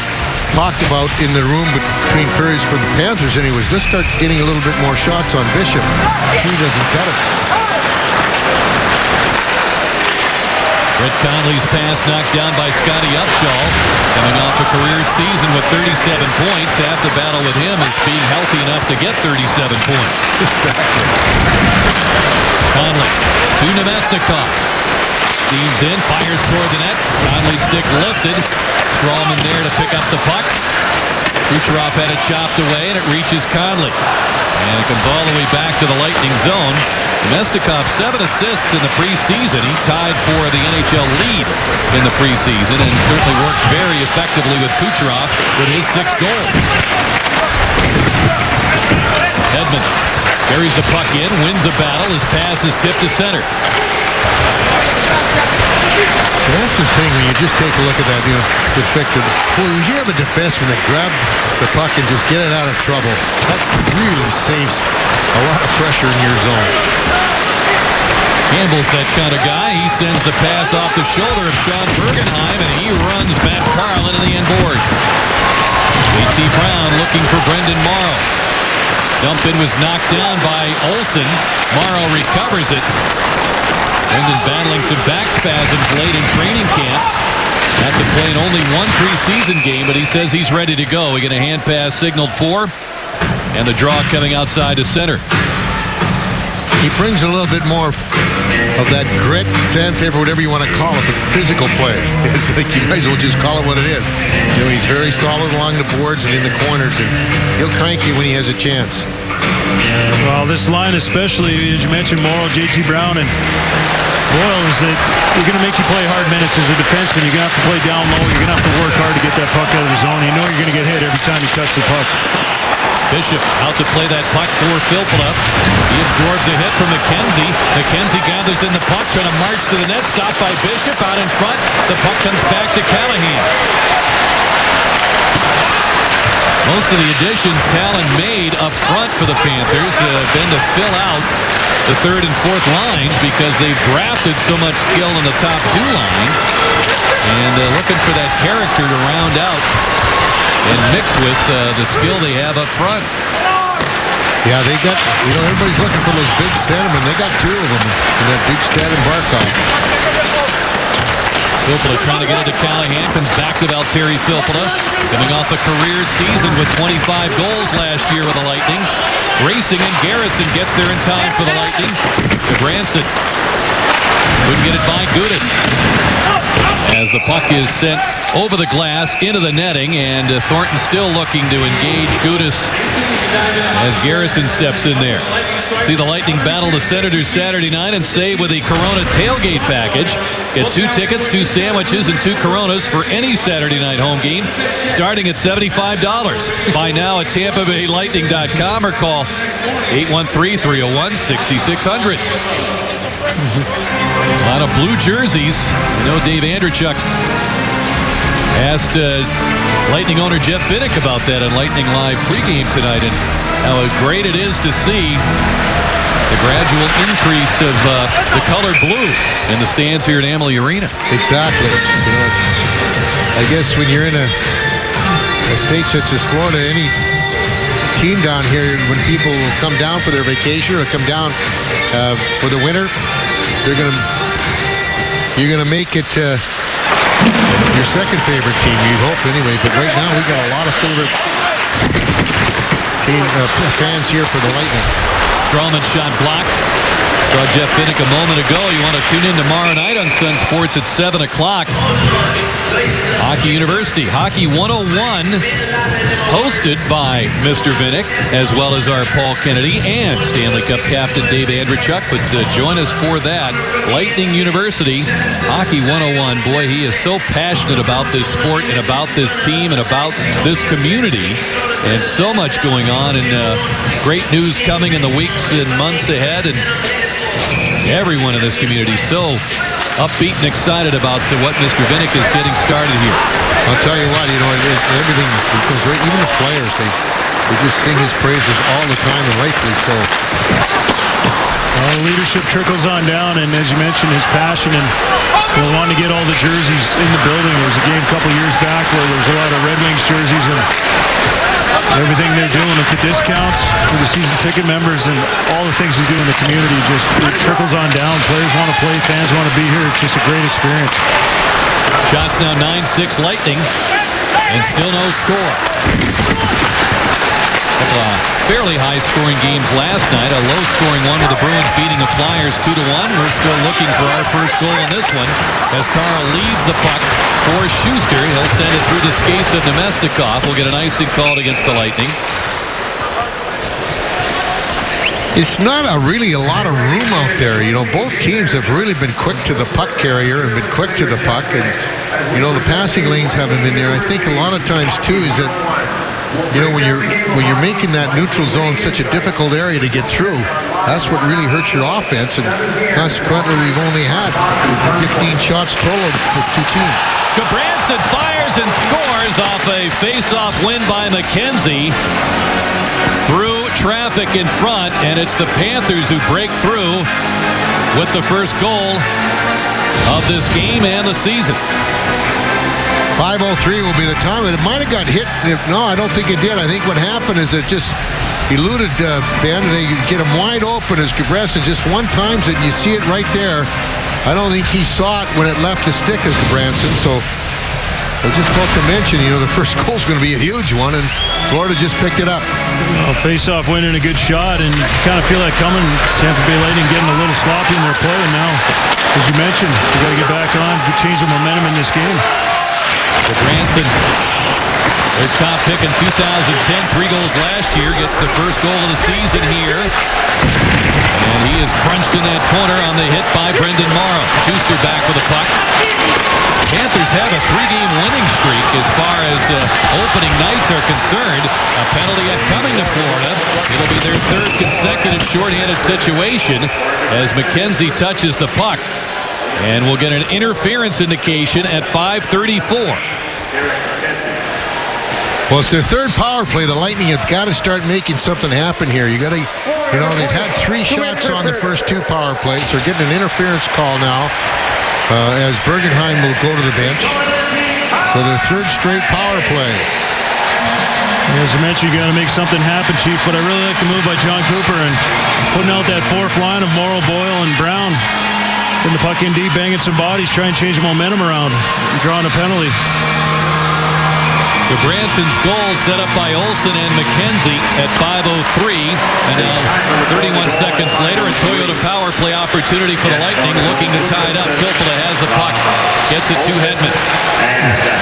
talked about in the room between periods for the Panthers anyways. Let's start getting a little bit more shots on Bishop. He doesn't cut it. Brett Conley's pass knocked down by Scotty Upshall, coming off a career season with 37 points. Half the battle with him is being healthy enough to get 37 points. Exactly. Conley to Nemesnikov. Steams in, fires toward the net. Conley's stick lifted. Strawman there to pick up the puck. Kucherov had it chopped away, and it reaches Conley. And it comes all the way back to the Lightning zone. Nemesnikov, 7 assists in the preseason. He tied for the NHL lead in the preseason and certainly worked very effectively with Kucherov with his 6 goals. Edmund carries the puck in, wins a battle. His pass is tipped to center. So that's the thing when you just take a look at that, with Victor. Well, you have a defenseman that grab the puck and just get it out of trouble. That really saves a lot of pressure in your zone. Campbell's that kind of guy. He sends the pass off the shoulder of Sean Bergenheim, and he runs Matt Carlin into the end boards. A.T. Brown looking for Brendan Morrow. Dump in was knocked down by Olsen. Morrow recovers it. Brendan battling some back spasms late in training camp. After playing only one preseason game, but he says he's ready to go. We get a hand pass signaled for, and the draw coming outside to center. He brings a little bit more of that grit, sandpaper, whatever you want to call it, but physical play. It's like you might as well just call it what it is. He's very solid along the boards and in the corners, and he'll crank you when he has a chance. Well, this line especially, as you mentioned, Morrow, J.T. Brown, and Boyle, is that you're going to make you play hard minutes as a defenseman. You're going to have to play down low. You're going to have to work hard to get that puck out of the zone. You know you're going to get hit every time you touch the puck. Bishop out to play that puck for Filppula. He absorbs a hit from McKenzie. McKenzie gathers in the puck, trying to march to the net. Stopped by Bishop out in front. The puck comes back to Callahan. Most of the additions Talon made up front for the Panthers have been to fill out the third and fourth lines because they've drafted so much skill in the top 2 lines. And looking for that character to round out and mix with the skill they have up front. Yeah, they got, everybody's looking for those big centermen. They got 2 of them in that Bjugstad and Barkov. Filppula trying to get it to Callahan. Comes back to Valtteri Filppula. Coming off a career season with 25 goals last year with the Lightning. Racing, and Garrison gets there in time for the Lightning. Branson couldn't get it by Gudas. As the puck is sent over the glass into the netting, and Thornton still looking to engage Gudas as Garrison steps in there. See the Lightning battle the Senators Saturday night and save with a Corona tailgate package. Get 2 tickets, 2 sandwiches, and 2 Coronas for any Saturday night home game, starting at $75. Buy now at TampaBayLightning.com or call 813-301-6600. A lot of blue jerseys. You know, Dave Andrechuk asked Lightning owner Jeff Finnick about that on Lightning Live pregame tonight, and how great it is to see the gradual increase of the color blue in the stands here at Amalie Arena. Exactly. I guess when you're in a state such as Florida, any team down here, when people will come down for their vacation or come down for the winter, you're gonna make it your second favorite team, you'd hope anyway. But right now we got a lot of favorite team fans here for the Lightning. Strawman's shot blocked. Saw Jeff Vinik a moment ago. You want to tune in tomorrow night on Sun Sports at 7 o'clock. Hockey University, Hockey 101, hosted by Mr. Vinik, as well as our Paul Kennedy and Stanley Cup captain Dave Andrechuk. But join us for that. Lightning University, Hockey 101. Boy, he is so passionate about this sport and about this team and about this community. And so much going on, and great news coming in the weeks and months ahead. And everyone in this community so upbeat and excited about what Mr. Vinik is getting started here. I'll tell you what, everything goes right. Even the players, they just sing his praises all the time, and rightfully so. Leadership trickles on down, and as you mentioned, his passion and wanting to get all the jerseys in the building. There was a game a couple years back where there was a lot of Red Wings jerseys, and everything they're doing with the discounts for the season ticket members and all the things they do in the community, just it trickles on down. Players want to play, fans want to be here. It's just a great experience. Shots now 9-6 Lightning, and still no score. Fairly high-scoring games last night. A low-scoring one with the Bruins beating the Flyers 2-1. We're still looking for our first goal in this one as Carl leads the puck for Schuster. He'll send it through the skates of Nemestikov. We'll get an icing called against the Lightning. It's not really a lot of room out there. Both teams have really been quick to the puck carrier and been quick to the puck. And, the passing lanes haven't been there. I think a lot of times, too, is that when you're making that neutral zone such a difficult area to get through, that's what really hurts your offense, and consequently we've only had 15 shots total with two teams. Gudbranson fires and scores off a face-off win by McKenzie through traffic in front, and it's the Panthers who break through with the first goal of this game and the season. 5:03 will be the time. It might have got hit. No, I don't think it did. I think what happened is it just eluded Ben. They get him wide open as Gudbranson just one times it, and you see it right there. I don't think he saw it when it left the stick of Gudbranson. So I was just about to mention, the first goal is going to be a huge one, and Florida just picked it up. Face-off win and a good shot, and you kind of feel that coming. Tampa Bay Lightning getting a little sloppy in their play, and now, as you mentioned, we got to get back on, change the momentum in this game. Gudbranson, their top pick in 2010, 3 goals last year, gets the first goal of the season here. And he is crunched in that corner on the hit by Brendan Morrow. Schuster back with the puck. Panthers have a 3-game winning streak as far as opening nights are concerned. A penalty coming to Florida. It'll be their third consecutive shorthanded situation as McKenzie touches the puck. And we'll get an interference indication at 5:34. Well, it's their third power play. The Lightning have got to start making something happen here. You got to, they've had 3 shots on the first 2 power plays. They're getting an interference call now as Bergenheim will go to the bench. So their third straight power play. As I mentioned, you got to make something happen, Chief. But I really like the move by John Cooper and putting out that 4th line of Morrow, Boyle, and Brown. Putting the puck in deep, banging some bodies, trying to change the momentum around, and drawing a penalty. Gudbranson's goal set up by Olsen and McKenzie at 5:03. And now 31 seconds later, a Toyota power play opportunity for the Lightning, looking to tie it up. Filppula has the puck. Gets it to Hedman.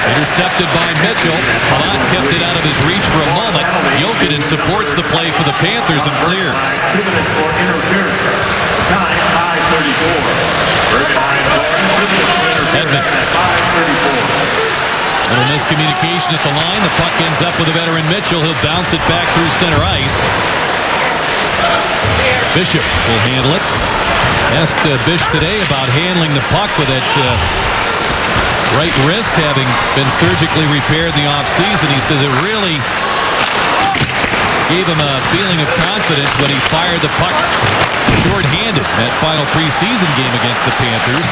Intercepted by Mitchell. Palat kept it out of his reach for a moment. Jokinen supports the play for the Panthers and clears. Hedman. A little miscommunication at the line. The puck ends up with a veteran Mitchell. He'll bounce it back through center ice. Bishop will handle it. Asked Bish today about handling the puck with that right wrist having been surgically repaired in the offseason. He says it really gave him a feeling of confidence when he fired the puck short-handed in that final preseason game against the Panthers.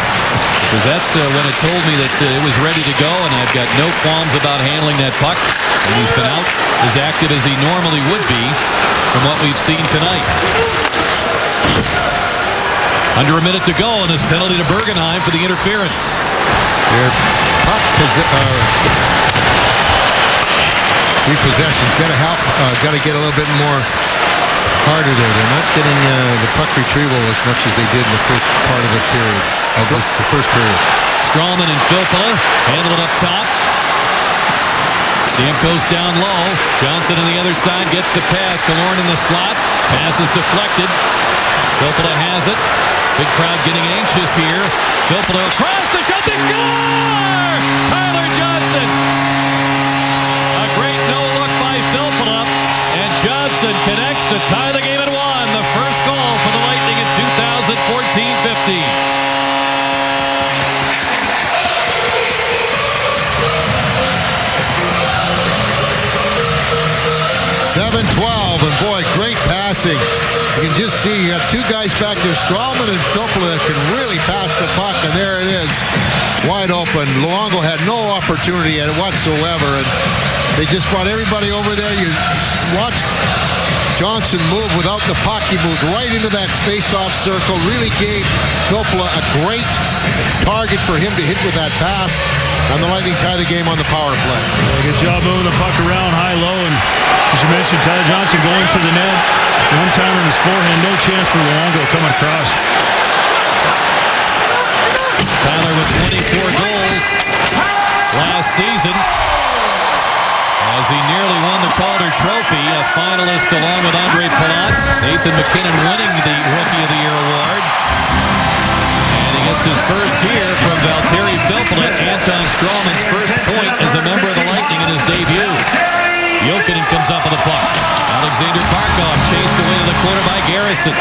Because that's when it told me that it was ready to go, and I've got no qualms about handling that puck. And he's been out as active as he normally would be from what we've seen tonight. Under a minute to go, and this penalty to Bergenheim for the interference. Their puck repossession's got to help. Got to get a little bit more harder there. They're not getting the puck retrieval as much as they did in the first part of the period. The first period. Strawman and Filppula handle it up top. Stamkos down low. Johnson on the other side gets the pass. Killorn in the slot. Pass is deflected. Filppula has it. Big crowd getting anxious here. Filppula across the shot. They score! Tyler Johnson. A great no-look by Filppula. And Johnson connects to tie the game at 1. The first goal for the Lightning in 2014-15. 7-12, and boy, great passing. You can just see you got two guys back there, Strawman and Filppula, that can really pass the puck, and there it is, wide open. Luongo had no opportunity at it whatsoever, and they just brought everybody over there. You watch Johnson move without the puck. He moved right into that face-off circle, really gave Filppula a great target for him to hit with that pass, and the Lightning tie the game on the power play. Good job moving the puck around high-low, and as you mentioned, Tyler Johnson going to the net. One time on his forehand, no chance for Luongo coming across. Tyler with 24 goals last season, as he nearly won the Calder Trophy, a finalist along with Andre Palat. Nathan MacKinnon winning the Rookie of the Year award. And he gets his first here from Valtteri Filppula, Anton Strawman's first point as a member of the Lightning in his debut. Jokinen comes up with the puck. Alexander Barkov chased away to the corner by Garrison.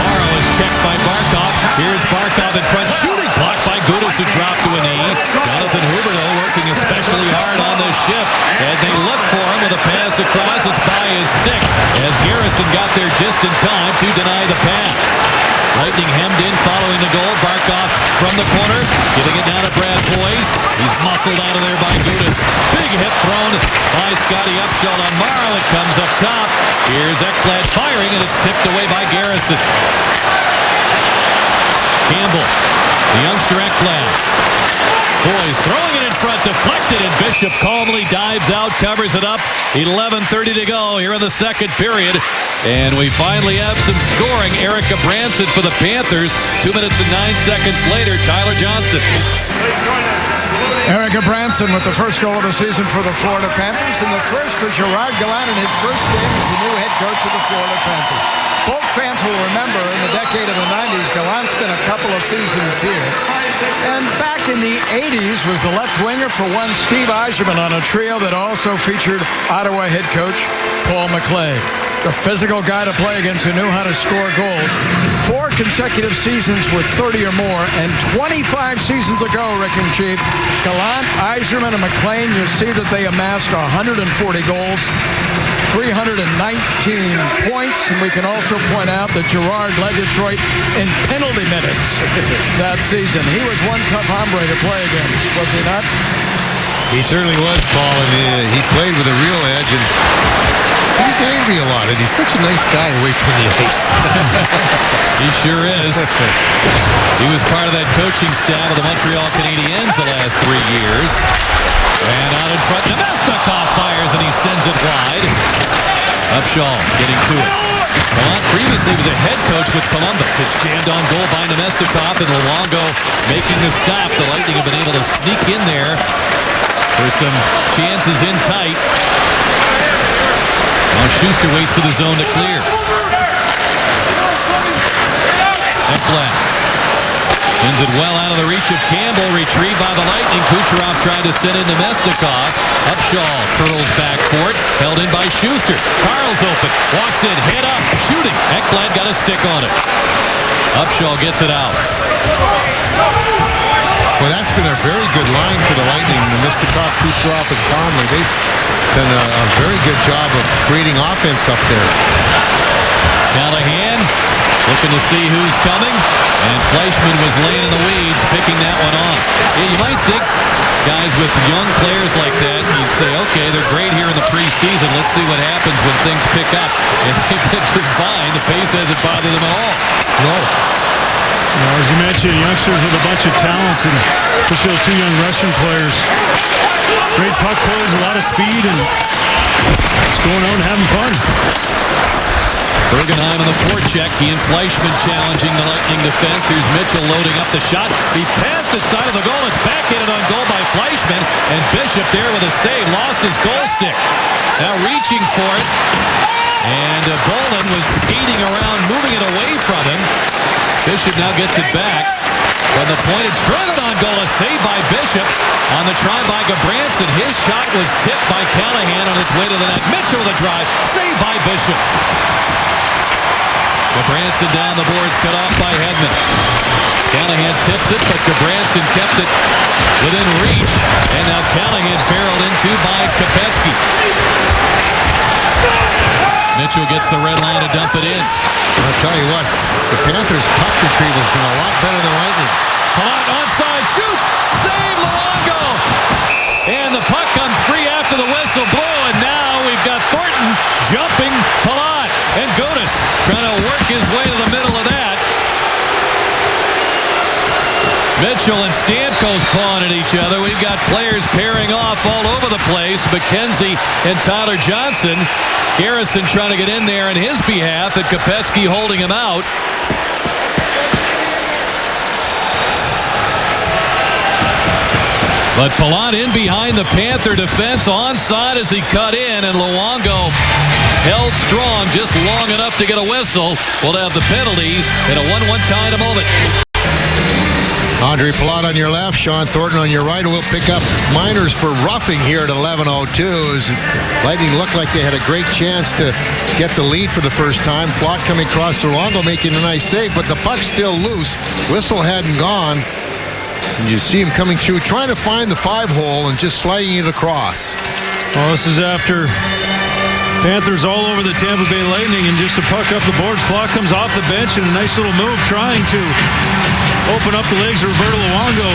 Morrow is checked by Barkov. Here's Barkov in front, shooting. Blocked by Gudas, who dropped to a knee. Jonathan Huberdeau working especially hard on this shift. And they look for him with a pass across. It's by his stick, as Garrison got there just in time to deny the pass. Lightning hemmed in following the goal. Barkov from the corner, giving it down to Brad Boyes. He's muscled out of there by Gudas. Big hit thrown by Scotty Upshall on Morrow. It comes up top. Here's Ekblad firing, and it's tipped away by Garrison. Campbell, the youngster Ekblad. Boyes throwing it in front, deflected, and Bishop calmly dives out, covers it up. 11:30 to go here in the second period. And we finally have some scoring. Erica Branson for the Panthers. 2 minutes and 9 seconds later, Tyler Johnson. Erica Branson with the first goal of the season for the Florida Panthers, and the first for Gerard Gallant in his first game as the new head coach of the Florida Panthers. Both fans will remember in the decade of the 90s, Gallant spent a couple of seasons here. And back in the 80s was the left winger for one Steve Yzerman on a trio that also featured Ottawa head coach Paul McLeod. A physical guy to play against who knew how to score goals. 4 consecutive seasons with 30 or more, and 25 seasons ago, Rick and Chief, Gallant, Yzerman, and McLean, you see that they amassed 140 goals, 319 points, and we can also point out that Gerard led Detroit in penalty minutes that season. He was one tough hombre to play against, was he not? He certainly was, Paul, and he played with a real edge, and he's angry a lot, and he's such a nice guy away from the ice. He sure is. He was part of that coaching staff of the Montreal Canadiens the last 3 years. And out in front, Namestnikov fires, and he sends it wide. Upshaw getting to it. Gallant previously was a head coach with Columbus. It's jammed on goal by Namestnikov, and Luongo making the stop. The Lightning have been able to sneak in there for some chances in tight. Now Schuster waits for the zone to clear. Ekblad sends it well out of the reach of Campbell. Retrieved by the Lightning. Kucherov tried to send in Namestnikov. Upshaw curls back for it. Held in by Schuster. Carl's open. Walks in. Head up. Shooting. Ekblad got a stick on it. Upshaw gets it out. Well, that's been a very good line for the Lightning. Mistikov, Kucherov, and Conley. They've done a very good job of creating offense up there. Callahan looking to see who's coming, and Fleischman was laying in the weeds, picking that one off. Yeah, you might think guys with young players like that, you'd say, okay, they're great here in the preseason. Let's see what happens when things pick up. And they pitch just fine. The pace hasn't bothered them at all. No. Well, as you mentioned, youngsters with a bunch of talent, and especially those two young Russian players. Great puck players, a lot of speed, and just going out and having fun. Bergenheim on the forecheck. He and Fleischman challenging the Lightning defense. Here's Mitchell loading up the shot. He passed it side of the goal. It's backhanded on goal by Fleischman. And Bishop there with a save. Lost his goal stick. Now reaching for it. And Bolin was skating around, moving it away from him. Bishop now gets it back. From the point, it's driven on goal. A save by Bishop on the try by Gabranson. His shot was tipped by Callahan on its way to the net. Mitchell with a drive. Saved by Bishop. Gabranson down the boards, cut off by Hedman. Callahan tips it, but Gabranson kept it within reach. And now Callahan barreled into by Kopetsky. Mitchell gets the red line to dump it in. I'll tell you what, the Panthers' puck retrieval has been a lot better than Lightning. Palat onside, shoots, save Luongo. And the puck comes free after the whistle blew, and now we've got Thornton jumping Palat. And Gudas trying to work his way to the middle of that. Mitchell and Stamkos pawing at each other. We've got players pairing off all over the place. McKenzie and Tyler Johnson. Garrison trying to get in there on his behalf, and Kopetsky holding him out. But Palat in behind the Panther defense, onside as he cut in, and Luongo held strong just long enough to get a whistle. We'll have the penalties in a 1-1 tie in a moment. Andre Palat on your left, Sean Thornton on your right. We'll pick up minors for roughing here at 11:02. As Lightning looked like they had a great chance to get the lead for the first time. Palat coming across, Luongo making a nice save, but the puck's still loose. Whistle hadn't gone. And you see him coming through, trying to find the 5-hole and just sliding it across. Well, this is after Panthers all over the Tampa Bay Lightning, and just a puck up the boards. Palat comes off the bench, and a nice little move trying to open up the legs of Roberto Luongo.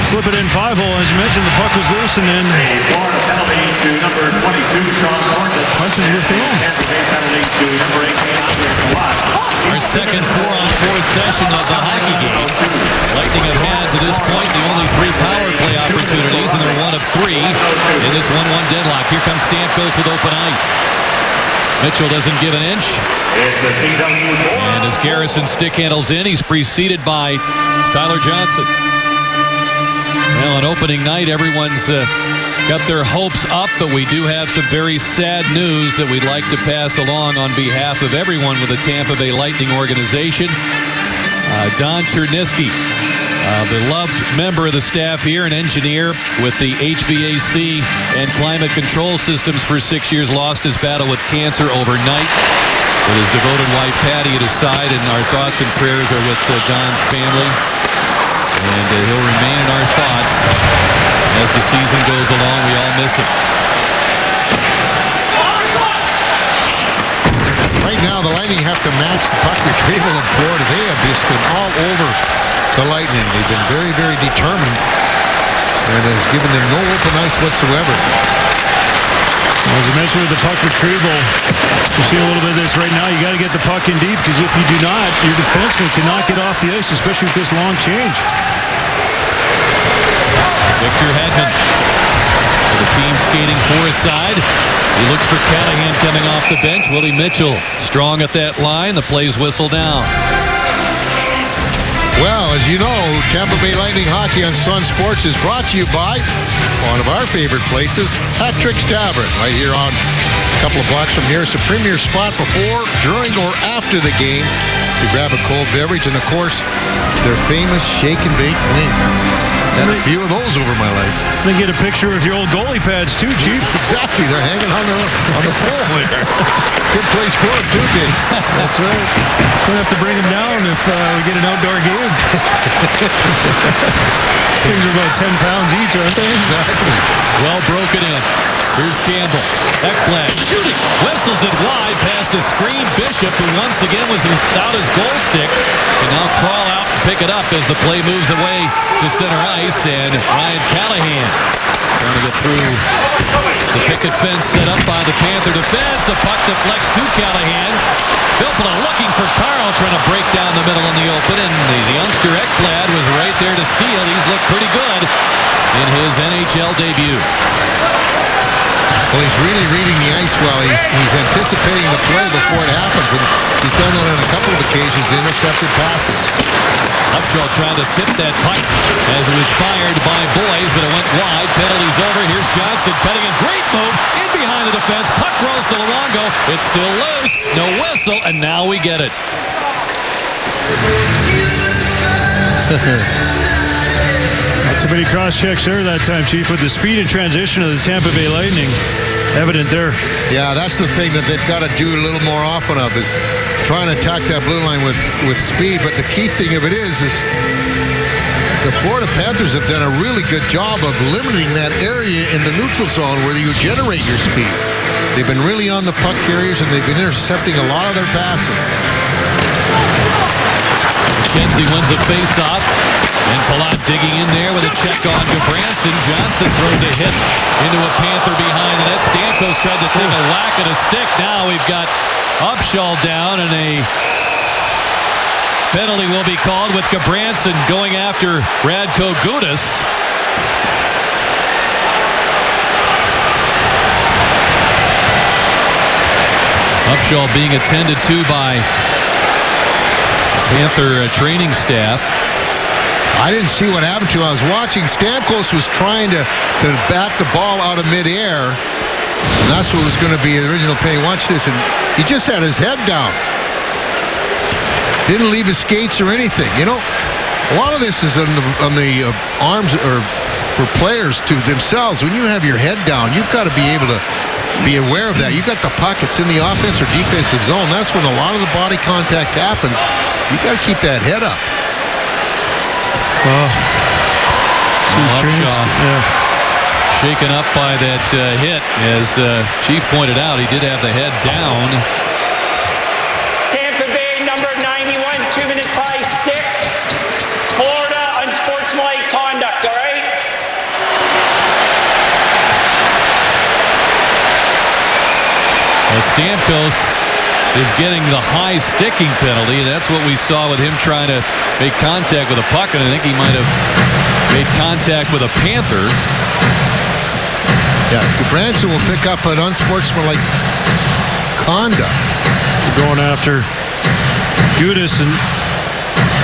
Slip it in 5-hole. As you mentioned, the puck was loose, and then A Florida penalty to number 22, Sean Thornton. punches were thrown. Tampa Bay penalty to number 18, Andre Palat. Our second 4-on-4 session of the hockey game. Lightning have had to this point the only 3 power play opportunities, and they're 1 of 3 in this 1-1 deadlock. Here comes Stamkos with open ice. Mitchell doesn't give an inch. It's the CW4. And as Garrison stick handles in, he's preceded by Tyler Johnson. Well, on opening night, everyone's got their hopes up, but we do have some very sad news that we'd like to pass along on behalf of everyone with the Tampa Bay Lightning organization. Don Chernisky, a beloved member of the staff here, an engineer with the HVAC and climate control systems for 6 years, lost his battle with cancer overnight. With his devoted wife Patty at his side, and our thoughts and prayers are with Don's family. And he'll remain in our thoughts as the season goes along. We all miss him. Right now, the Lightning have to match the puck retrieval of Florida. They have just been all over the Lightning. They've been very, very determined, and has given them no open ice whatsoever. As you mentioned with the puck retrieval, you see a little bit of this right now. You got to get the puck in deep, because if you do not, your defenseman cannot get off the ice, especially with this long change. Victor Hedman with the team skating for his side. He looks for Callahan coming off the bench. Willie Mitchell strong at that line. The play's whistle down. Well, as you know, Tampa Bay Lightning Hockey on Sun Sports is brought to you by one of our favorite places, Hat Tricks Tavern, right here on a couple of blocks from here. It's a premier spot before, during, or after the game to grab a cold beverage, and of course, their famous shake and bake wings. Had a few of those over my life. Then get a picture of your old goalie pads too, Chief. Exactly. They're hanging on the pole there. Good place for it, too, Dave. That's right. We'll have to bring them down if we get an outdoor game. Things are about 10 pounds each, aren't they? Exactly. Well broken in. Here's Campbell. Ekblad shooting. Whistles it wide past a screen. Bishop, who once again was without his goal stick, can now crawl out and pick it up as the play moves away to center ice. And Ryan Callahan trying to get through the picket fence set up by the Panther defense. A puck deflects to Callahan. Filppula looking for Carl, trying to break down the middle in the open, and the youngster Ekblad was right there to steal. He's looked pretty good in his NHL debut. Well, he's really reading the ice well. He's anticipating the play before it happens, and he's done that on a couple of occasions, intercepted passes. Upshaw trying to tip that puck as it was fired by Boys, but it went wide. Penalties over. Here's Johnson cutting in. Great move in behind the defense. Puck rolls to Luongo. It's still loose. No whistle, and now we get it. Not too many cross-checks there that time, Chief, with the speed and transition of the Tampa Bay Lightning. Evident there. Yeah, that's the thing that they've got to do a little more often of, is trying to attack that blue line with speed. But the key thing of it is the Florida Panthers have done a really good job of limiting that area in the neutral zone where you generate your speed. They've been really on the puck carriers, and they've been intercepting a lot of their passes. McKenzie wins a face-off. And Palat digging in there with a check on Gudbranson. Johnson throws a hit into a Panther behind the net. Stamkos tried to take a whack at a stick. Now we've got Upshaw down, and a penalty will be called with Gudbranson going after Radko Gudas. Upshaw being attended to by Panther training staff. I didn't see what happened to him. I was watching. Stamkos was trying to back the ball out of midair, and that's what was going to be the original penalty. Watch this, and he just had his head down. Didn't leave his skates or anything. You know, a lot of this is on the arms or for players to themselves. When you have your head down, you've got to be able to be aware of that. You got the puck, it's in the offense or defensive zone. That's when a lot of the body contact happens. You got to keep that head up. Upshaw shaken up by that hit. As Chief pointed out, he did have the head down. Tampa Bay, number 91, 2 minutes high stick. Florida, unsportsmanlike conduct, all right? Stamkos is getting the high sticking penalty. That's what we saw with him trying to make contact with a puck, and I think he might have made contact with a Panther. Yeah, Gudbranson will pick up an unsportsmanlike conduct. Going after Gudas, and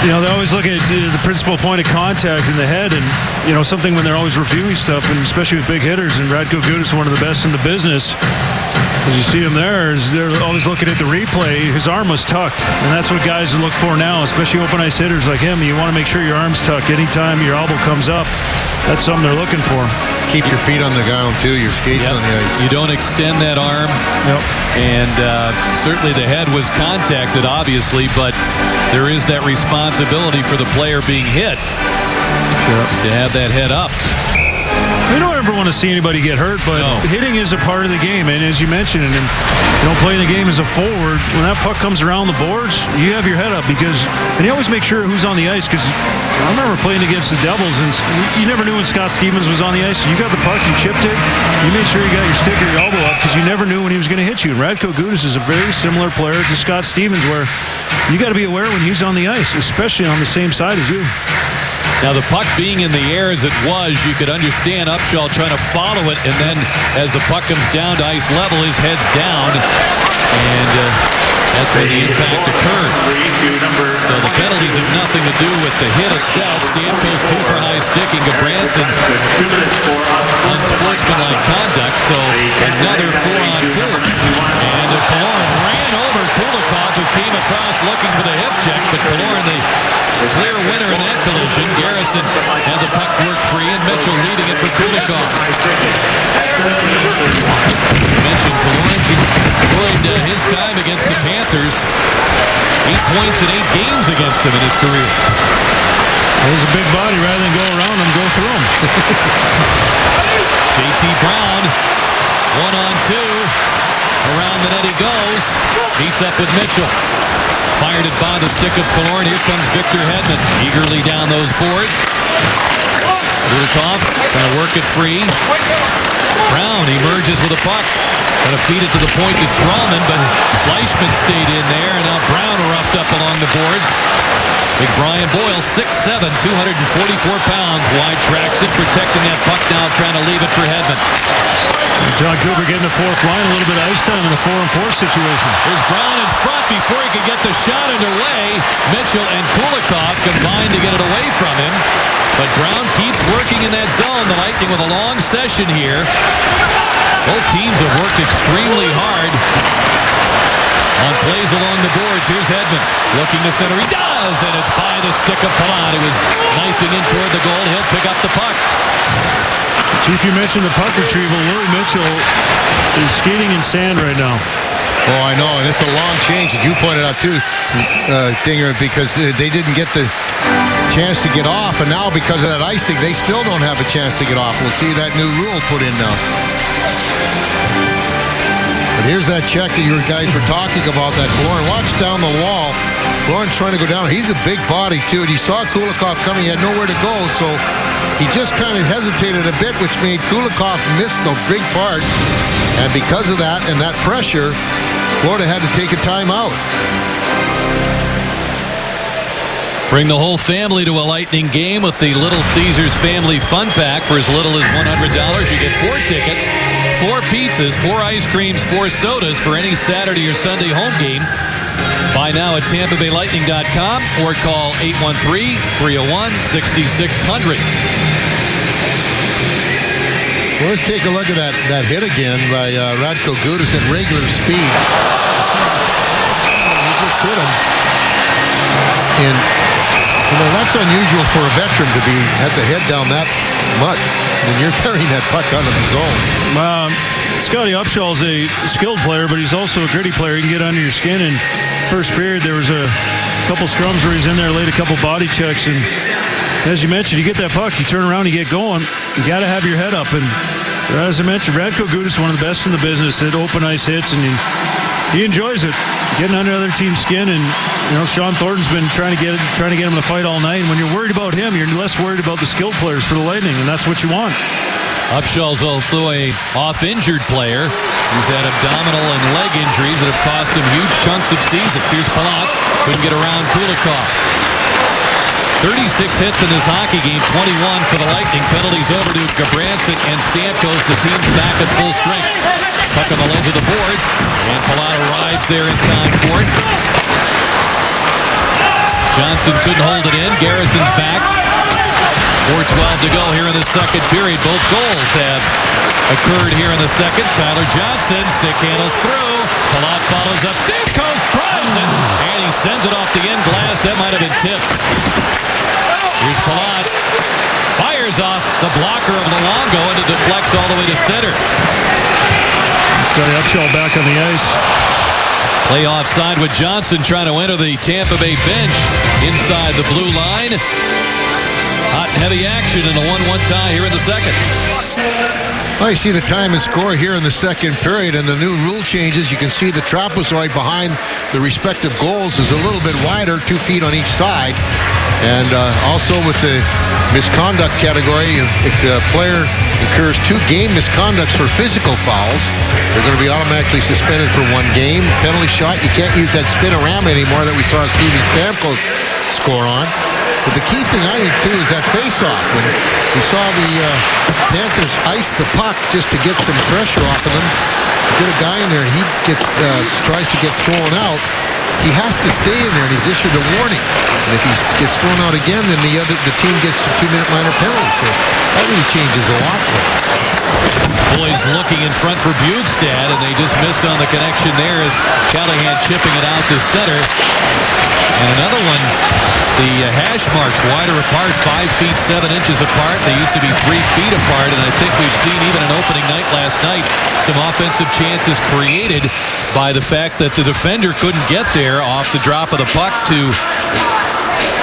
you know, they always look at the principal point of contact in the head, and you know, something when they're always reviewing stuff, and especially with big hitters, and Radko Gudas, one of the best in the business. As you see him there, they're always looking at the replay. His arm was tucked, and that's what guys look for now, especially open ice hitters like him. You want to make sure your arm's tucked. Anytime your elbow comes up, that's something they're looking for. Keep your feet on the ground, too, your skates on the ice. You don't extend that arm. Yep. And certainly the head was contacted, obviously, but there is that responsibility for the player being hit to have that head up. We don't ever want to see anybody get hurt, but hitting is a part of the game. And as you mentioned, and you don't play the game as a forward, when that puck comes around the boards, you have your head up and you always make sure who's on the ice, because I remember playing against the Devils, and you never knew when Scott Stevens was on the ice. You got the puck, you chipped it, you made sure you got your stick or your elbow up, because you never knew when he was going to hit you. And Radko Gudas is a very similar player to Scott Stevens, where you got to be aware when he's on the ice, especially on the same side as you. Now, the puck being in the air as it was, you could understand Upshaw trying to follow it, and then as the puck comes down to ice level, his head's down, and that's where the impact occurred. So the penalties have nothing to do with the hit itself. Stamkos 2 for high sticking. Gudbranson unsportsmanlike conduct, so another 4-on-4. And Kaloran ran over Kulikov, who came across looking for the hip check, but Kaloran, the clear winner in that collision. Garrison had the puck work three, and Mitchell leading it for Kulikov. Mentioned Kaloran enjoyed his time against the Panthers. 8 points in 8 games against him in his career. There's a big body. Rather than go around him, go through him. J.T. Brown, 1-on-2. Around the net he goes. Beats up with Mitchell. Fired it by the stick of Kaloran. Here comes Victor Hedman. Eagerly down those boards. Kulikov trying to work it free. Brown emerges with a puck. Going to feed it to the point to Strawman, but Fleischmann stayed in there, and now Brown roughed up along the boards. Big Brian Boyle, 6'7", 244 pounds. Wide tracks it, protecting that puck now, trying to leave it for Hedman. John Cooper getting the fourth line, a little bit of ice time in a 4-on-4 situation. There's Brown in front before he could get the shot underway. Mitchell and Kulikov combined to get it away from him. But Brown keeps working in that zone. The Lightning with a long session here. Both teams have worked extremely hard on plays along the boards. Here's Hedman looking to center. He does, and it's by the stick of Palat. He was knifing in toward the goal. He'll pick up the puck. Chief, you mentioned the puck retrieval. Willie Mitchell is skating in sand right now. Oh, I know, and it's a long change, as you pointed out too, Dinger, because they didn't get the chance to get off, and now because of that icing, they still don't have a chance to get off. We'll see that new rule put in now. But here's that check that you guys were talking about, that Kaloran. Watch down the wall. Kaloran's trying to go down. He's a big body, too, and he saw Kulikov coming. He had nowhere to go, so he just kind of hesitated a bit, which made Kulikov miss the big part. And because of that and that pressure, Florida had to take a timeout. Bring the whole family to a Lightning game with the Little Caesars Family Fun Pack. For as little as $100, you get 4 tickets, 4 pizzas, 4 ice creams, 4 sodas for any Saturday or Sunday home game. Buy now at TampaBayLightning.com or call 813-301-6600. Well, let's take a look at that hit again by Radko Gudas at regular speed. He just hit him. And, you know, that's unusual for a veteran to have the head down that much when you're carrying that puck out of the zone. Scotty Upshall's a skilled player, but he's also a gritty player. He can get under your skin. In first period, there was a couple scrums where he's in there, laid a couple body checks, and as you mentioned, you get that puck, you turn around, you get going. You got to have your head up. And as I mentioned, Radko Gudas is one of the best in the business at open ice hits, and he enjoys it, getting under other team's skin. And you know, Sean Thornton's been trying to get him to fight all night. And when you're worried about him, you're less worried about the skilled players for the Lightning, and that's what you want. Upshall's also a off-injured player. He's had abdominal and leg injuries that have cost him huge chunks of seasons. Here's Palat, couldn't get around Kulikov. 36 hits in this hockey game, 21 for the Lightning. Penalties over to Gabranson and Stamkos. The team's back at full strength. Puck on the ledge of the boards, and Palat arrives there in time for it. Johnson couldn't hold it in. Garrison's back. 4:12 to go here in the second period. Both goals have occurred here in the second. Tyler Johnson stick handles through. Palat follows up. Stamkos drives it, and he sends it off the end glass. That might have been tipped. Here's Palat. Fires off the blocker of Luongo, and it deflects all the way to center. Scotty Upshall back on the ice. Play offside with Johnson trying to enter the Tampa Bay bench inside the blue line. Hot and heavy action in a 1-1 tie here in the second. Well, you see the time and score here in the second period, and the new rule changes. You can see the trapezoid behind the respective goals is a little bit wider, 2 feet on each side. And also with the misconduct category, if the player incurs 2 game misconducts for physical fouls, they're going to be automatically suspended for 1 game. Penalty shot, you can't use that spin-a-ram anymore that we saw Steven Stamkos score on. But the key thing, I think, too, is that face-off. When we saw the Panthers ice the puck just to get some pressure off of them, get a guy in there, and he tries to get thrown out, he has to stay in there, and he's issued a warning. And if he gets thrown out again, then the team gets a 2-minute minor penalty. So that really changes a lot. Boys looking in front for Bjugstad, and they just missed on the connection there as Callahan chipping it out to center. And another one, the hash marks wider apart, 5 feet 7 inches apart. They used to be 3 feet apart, and I think we've seen even an opening night last night, some offensive chances created by the fact that the defender couldn't get there off the drop of the puck to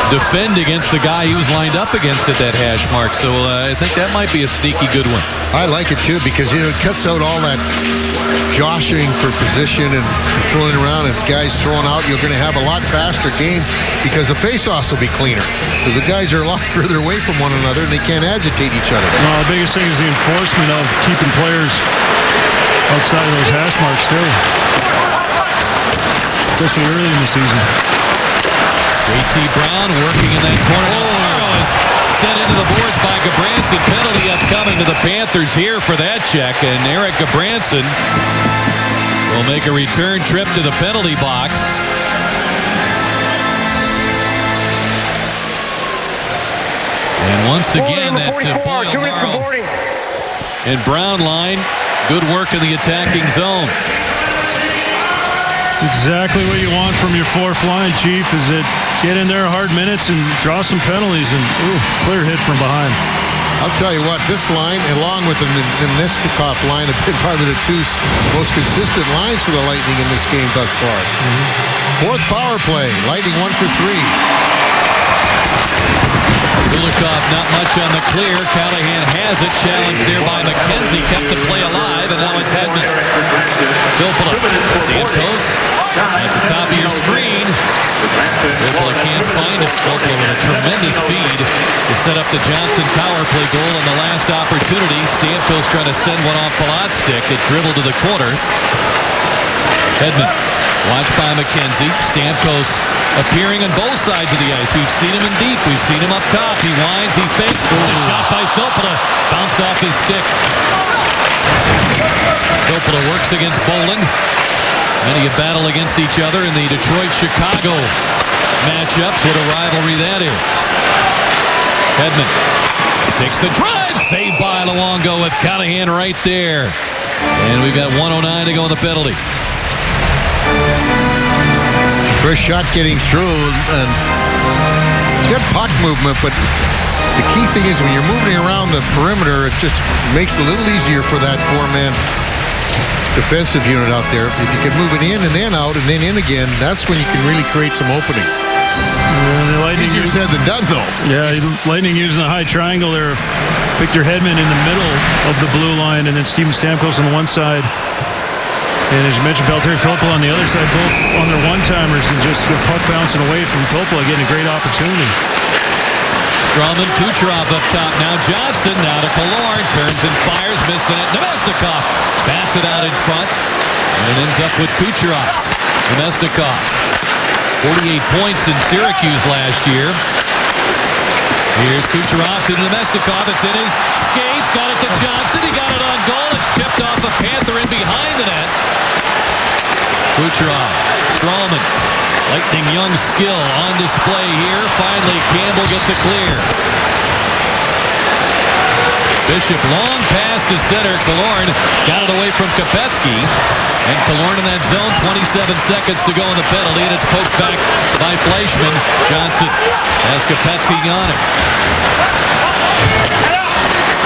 defend against the guy he was lined up against at that hash mark. So I think that might be a sneaky good one. I like it too because it cuts out all that joshing for position and fooling around, and guys throwing out. You're going to have a lot faster game because the face-offs will be cleaner because the guys are a lot further away from one another and they can't agitate each other. Well, the biggest thing is the enforcement of keeping players outside of those hash marks too, especially early in the season. JT Brown working in that corner. Is sent into the boards by Gabranson. Penalty upcoming to the Panthers here for that check. And Eric Gabranson will make a return trip to the penalty box. And once again, that Boyle and Brown line, good work in the attacking zone. That's exactly what you want from your fourth line, Chief, is that get in there hard minutes and draw some penalties and clear hit from behind. I'll tell you what, this line, along with the Nemestikov line, have been probably the two most consistent lines for the Lightning in this game thus far. Fourth power play, Lightning 1 for 3. Kulikov not much on the clear. Callahan has it. Challenged there by McKenzie. Kept the play alive, and now it's Hedman. Filppula. Stamkos at the top of your screen. Filppula can't find it. Filppula with a tremendous feed to set up the Johnson power play goal in the last opportunity. Stamkos trying to send one off Palat's stick. It dribbled to the corner. Hedman. Watched by McKenzie. Stamkos appearing on both sides of the ice. We've seen him in deep. We've seen him up top. He winds. He fakes. A shot by Filppula. Bounced off his stick. Filppula works against Bolin. Many a battle against each other in the Detroit-Chicago matchups. What a rivalry that is. Hedman takes the drive. Saved by Luongo with Callahan right there. And we've got 1:09 to go in the penalty. First shot getting through, and it's got puck movement, but the key thing is when you're moving around the perimeter, it just makes it a little easier for that four-man defensive unit out there. If you can move it in and then out and then in again, that's when you can really create some openings. Easier said than done, though. Yeah, Lightning using a high triangle there. Victor Hedman in the middle of the blue line, and then Steven Stamkos on the one side. And as you mentioned, Valtteri Filppula on the other side, both on their one-timers, and just with puck bouncing away from Filppula, getting a great opportunity. Strawman, Kucherov up top. Now Johnson, now to Killorn. Turns and fires, missed the net. Nemestikov bats it out in front. And it ends up with Kucherov. Nemestikov, 48 points in Syracuse last year. Here's Kucherov to Nemestikov. It's in his skates. Got it to Johnson. He got it on goal. It's chipped off a Panther in behind the net. Kucherov, Strawman. Lightning young skill on display here. Finally, Campbell gets it clear. Bishop, long pass to center. Killorn got it away from Kopecky. And Killorn in that zone, 27 seconds to go in the penalty, and it's poked back by Fleischmann. Johnson has Kopecky on it.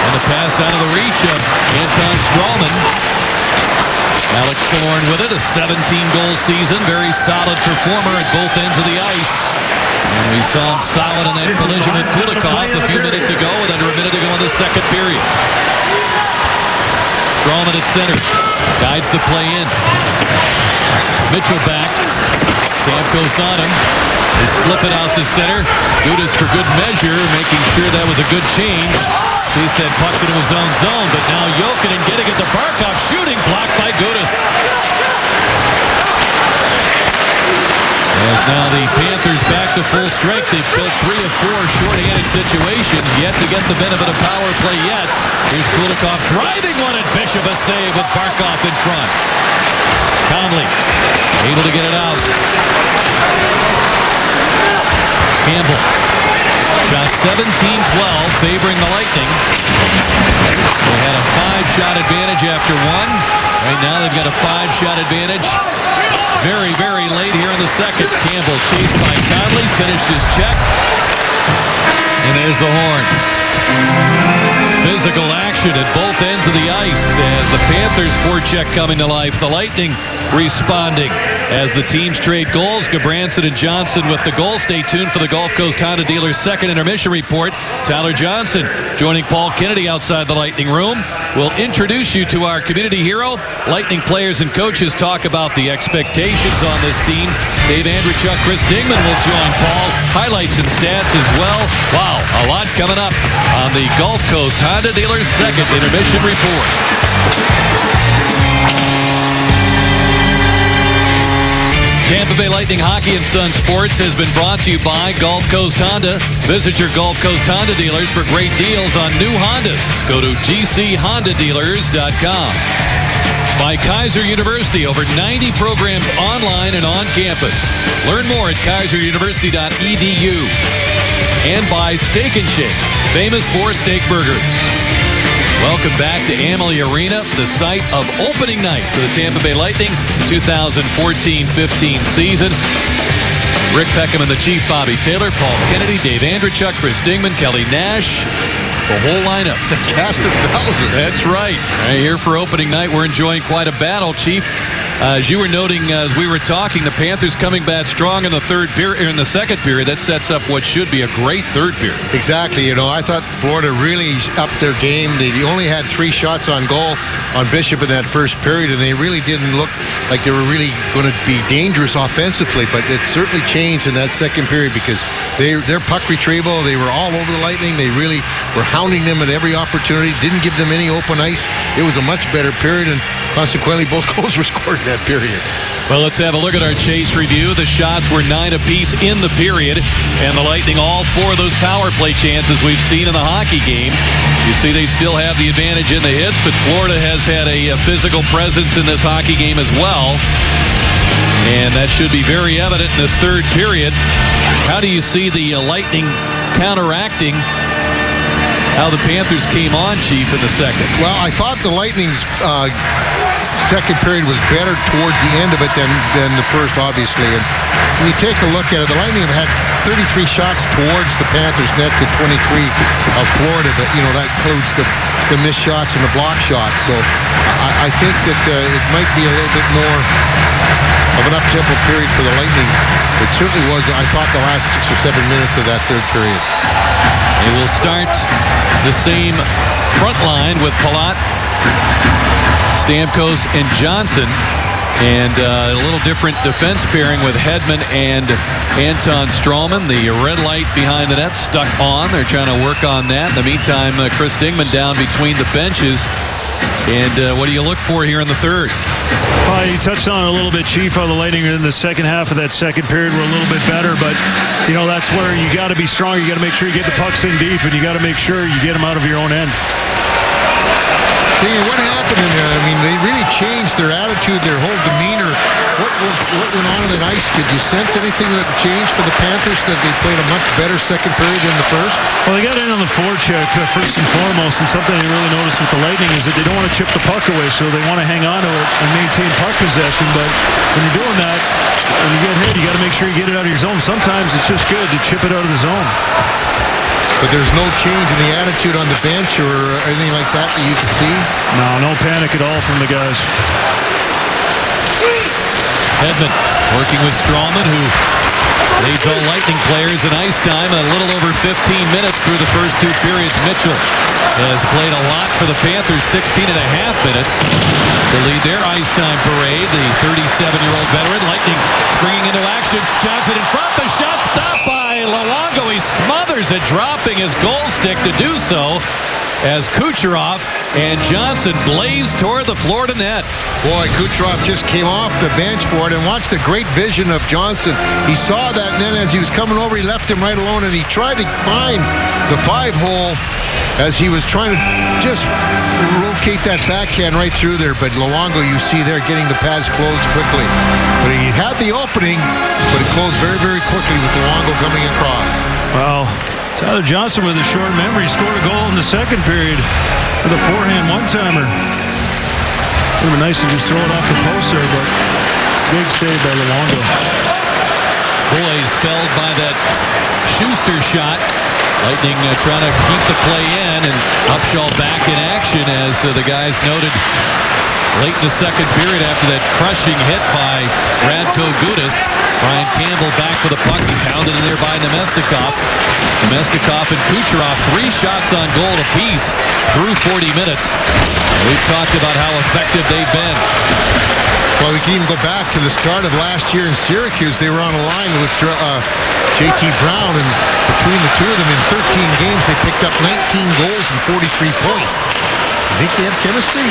And the pass out of the reach of Anton Strawman. Alex Killorn with it, a 17-goal season. Very solid performer at both ends of the ice. And we saw him solid in that collision with Kulikov a few minutes ago, with under a minute to go in the second period. Strawman at center. Guides the play in. Mitchell back. Stamkos on him. They slip it out to center. Gudas for good measure, making sure that was a good change. He's that puck into his own zone, but now Jokinen getting it to Barkov, shooting, blocked by Gudas. As now the Panthers back to full strength. They've built 3 of 4 short-handed situations, yet to get the benefit of power play yet. Here's Kulikov driving one at Bishop, a save with Barkov in front. Conley able to get it out. Campbell. Shot 17-12, favoring the Lightning. They had a 5-shot advantage after one. Right now they've got a 5-shot advantage. Very, very late here in the second. Campbell chased by Conley, finished his check. And there's the horn. Physical action at both ends of the ice as the Panthers' forecheck coming to life. The Lightning responding as the teams trade goals. Gudbranson and Johnson with the goal. Stay tuned for the Gulf Coast Honda Dealers second intermission report. Tyler Johnson joining Paul Kennedy outside the Lightning room. We'll introduce you to our community hero. Lightning players and coaches talk about the expectations on this team. Dave Andreychuk, Chris Dingman will join Paul. Highlights and stats as well. Wow, a lot coming up on the Gulf Coast Honda Dealers second intermission report. Tampa Bay Lightning Hockey and Sun Sports has been brought to you by Gulf Coast Honda. Visit your Gulf Coast Honda dealers for great deals on new Hondas. Go to gchondadealers.com. By Kaiser University, over 90 programs online and on campus. Learn more at kaiseruniversity.edu. And by Steak and Shake, famous for steak burgers. Welcome back to Amalie Arena, the site of opening night for the Tampa Bay Lightning 2014-15 season. Rick Peckham and the Chief, Bobby Taylor, Paul Kennedy, Dave Andreychuk, Chris Dingman, Kelly Nash. The whole lineup. The cast of thousands. That's right. Right here for opening night. We're enjoying quite a battle, Chief. As you were noting, as we were talking, the Panthers coming back strong in the second period. That sets up what should be a great third period. Exactly. You know, I thought Florida really upped their game. They only had 3 shots on goal on Bishop in that first period, and they really didn't look like they were really going to be dangerous offensively. But it certainly changed in that second period because their puck retrieval, they were all over the Lightning. They really were hounding them at every opportunity, didn't give them any open ice. It was a much better period, and consequently, both goals were scored in that period. Well, let's have a look at our chase review. The shots were 9 apiece in the period, and the Lightning all 4 of those power play chances we've seen in the hockey game. You see they still have the advantage in the hits, but Florida has had a physical presence in this hockey game as well. And that should be very evident in this third period. How do you see the Lightning counteracting how the Panthers came on, Chief, in the second? Well, I thought the Lightning's second period was better towards the end of it than the first, obviously. And when you take a look at it, the Lightning have had 33 shots towards the Panthers net to 23 of Florida. But, you know, that includes the missed shots and the block shots. So I think that it might be a little bit more of an up-tempo period for the Lightning. It certainly was, I thought, the last 6 or 7 minutes of that third period. They will start the same front line with Palat, Stamkos, and Johnson. And a little different defense pairing with Hedman and Anton Stroman. The red light behind the net stuck on. They're trying to work on that. In the meantime, Chris Dingman down between the benches. And what do you look for here in the third? Well, you touched on it a little bit, Chief, how the Lightning in the second half of that second period were a little bit better. But, you know, that's where you got to be strong. You got to make sure you get the pucks in deep, and you got to make sure you get them out of your own end. What happened in there? I mean, they really changed their attitude, their whole demeanor. What went on in the ice? Did you sense anything that changed for the Panthers, that they played a much better second period than the first? Well, they got in on the forecheck first and foremost, and something they really noticed with the Lightning is that they don't want to chip the puck away, so they want to hang on to it and maintain puck possession. But when you're doing that, when you get hit, you got to make sure you get it out of your zone. Sometimes it's just good to chip it out of the zone. But there's no change in the attitude on the bench or anything like that you can see? No panic at all from the guys. Hedman working with Stroman, who leads all Lightning players in ice time a little over 15 minutes through the first 2 periods. Mitchell has played a lot for the Panthers, 16 and a half minutes to lead their ice time parade. The 37-year-old veteran. Lightning springing into action. Johnson in front. The shot stopped by Luongo. He smothers it, dropping his goal stick to do so as Kucherov and Johnson blaze toward the Florida net. Boy, Kucherov just came off the bench for it, and watch the great vision of Johnson. He saw that, and then as he was coming over, he left him right alone, and he tried to find the 5-hole as he was trying to just rotate that backhand right through there. But Luongo, you see there, getting the pads closed quickly. But he had the opening, but it closed very, very quickly with Luongo coming across. Wow. Tyler Johnson with a short memory scored a goal in the second period with a forehand one-timer. Would have been nice to just throw it off the post there, but big save by Luongo. Boys felled by that Schuster shot. Lightning trying to keep the play in, and Upshaw back in action as the guys noted late in the second period after that crushing hit by Radko Gudas. Brian Campbell back for the puck. He's hounded in there by Nemestikov. Nemestikov and Kucherov, 3 shots on goal apiece through 40 minutes. We've talked about how effective they've been. Well, we can even go back to the start of last year in Syracuse. They were on a line with J.T. Brown, and between the two of them in 13 games, they picked up 19 goals and 43 points. You think they have chemistry?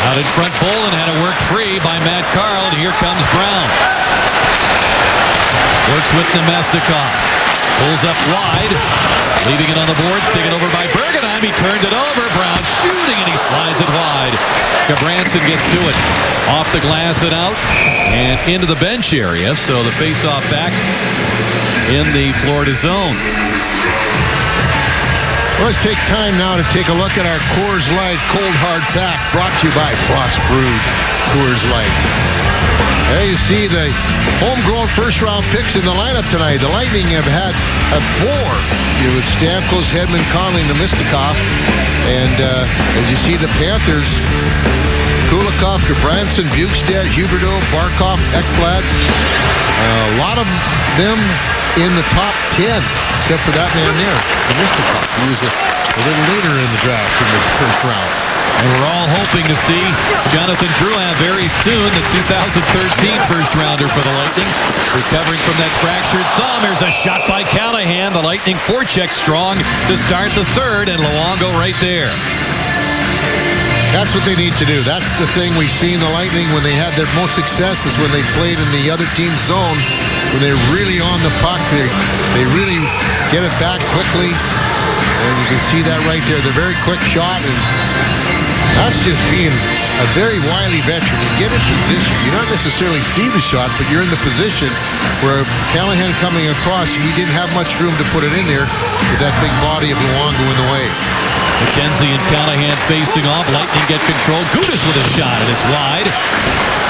Out in front, Bolin had it worked free by Matt Carl, and here comes Brown. Works with Nemestikov. Pulls up wide. Leaving it on the boards. Taken over by Bergenheim. He turned it over. Brown shooting, and he slides it wide. Gabranson gets to it. Off the glass and out. And into the bench area. So the face-off back in the Florida zone. Let's take time now to take a look at our Coors Light Cold Hard Pack, brought to you by Frost Brewed Coors Light. There you see the homegrown first-round picks in the lineup tonight. The Lightning have had a war with Stamkos, Hedman, Conley, and Nemestikov. And as you see, the Panthers, Kulikov, Gabranson, Bukestad, Huberdeau, Barkov, Ekblad. A lot of them in the top 10, except for that man there, Nemestikov. He was a little later in the draft in the first round. And we're all hoping to see Jonathan Drouin very soon, the 2013 first-rounder for the Lightning, recovering from that fractured thumb. There's a shot by Callahan. The Lightning forecheck strong to start the third, and Luongo right there. That's what they need to do. That's the thing we've seen the Lightning when they had their most success is when they played in the other team's zone. When they're really on the puck, they really get it back quickly. And you can see that right there. The very quick shot, and that's just being a very wily veteran. You get in position. You not necessarily see the shot, but you're in the position where Callahan coming across, he didn't have much room to put it in there with that big body of Luongo in the way. McKenzie and Callahan facing off. Lightning get control. Gudas with a shot, and it's wide.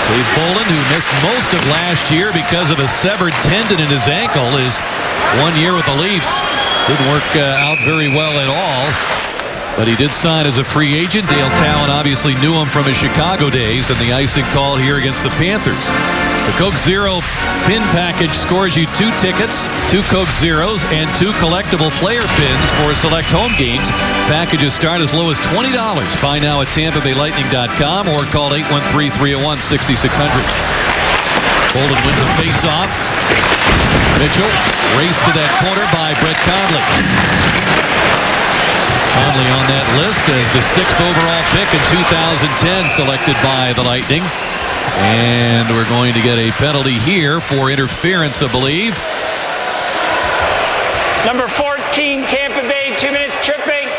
Dave Bolin, who missed most of last year because of a severed tendon in his ankle, is 1 year with the Leafs. Didn't work out very well at all. But he did sign as a free agent. Dale Talon obviously knew him from his Chicago days, and the icing call here against the Panthers. The Coke Zero pin package scores you 2 tickets, 2 Coke Zeros, and 2 collectible player pins for select home games. Packages start as low as $20. Buy now at TampaBayLightning.com or call 813-301-6600. Bolin wins a face-off. Mitchell raced to that corner by Brett Conley. Conley on that list as the 6th overall pick in 2010, selected by the Lightning. And we're going to get a penalty here for interference, I believe. Number 14, Tampa Bay, 2 minutes tripping.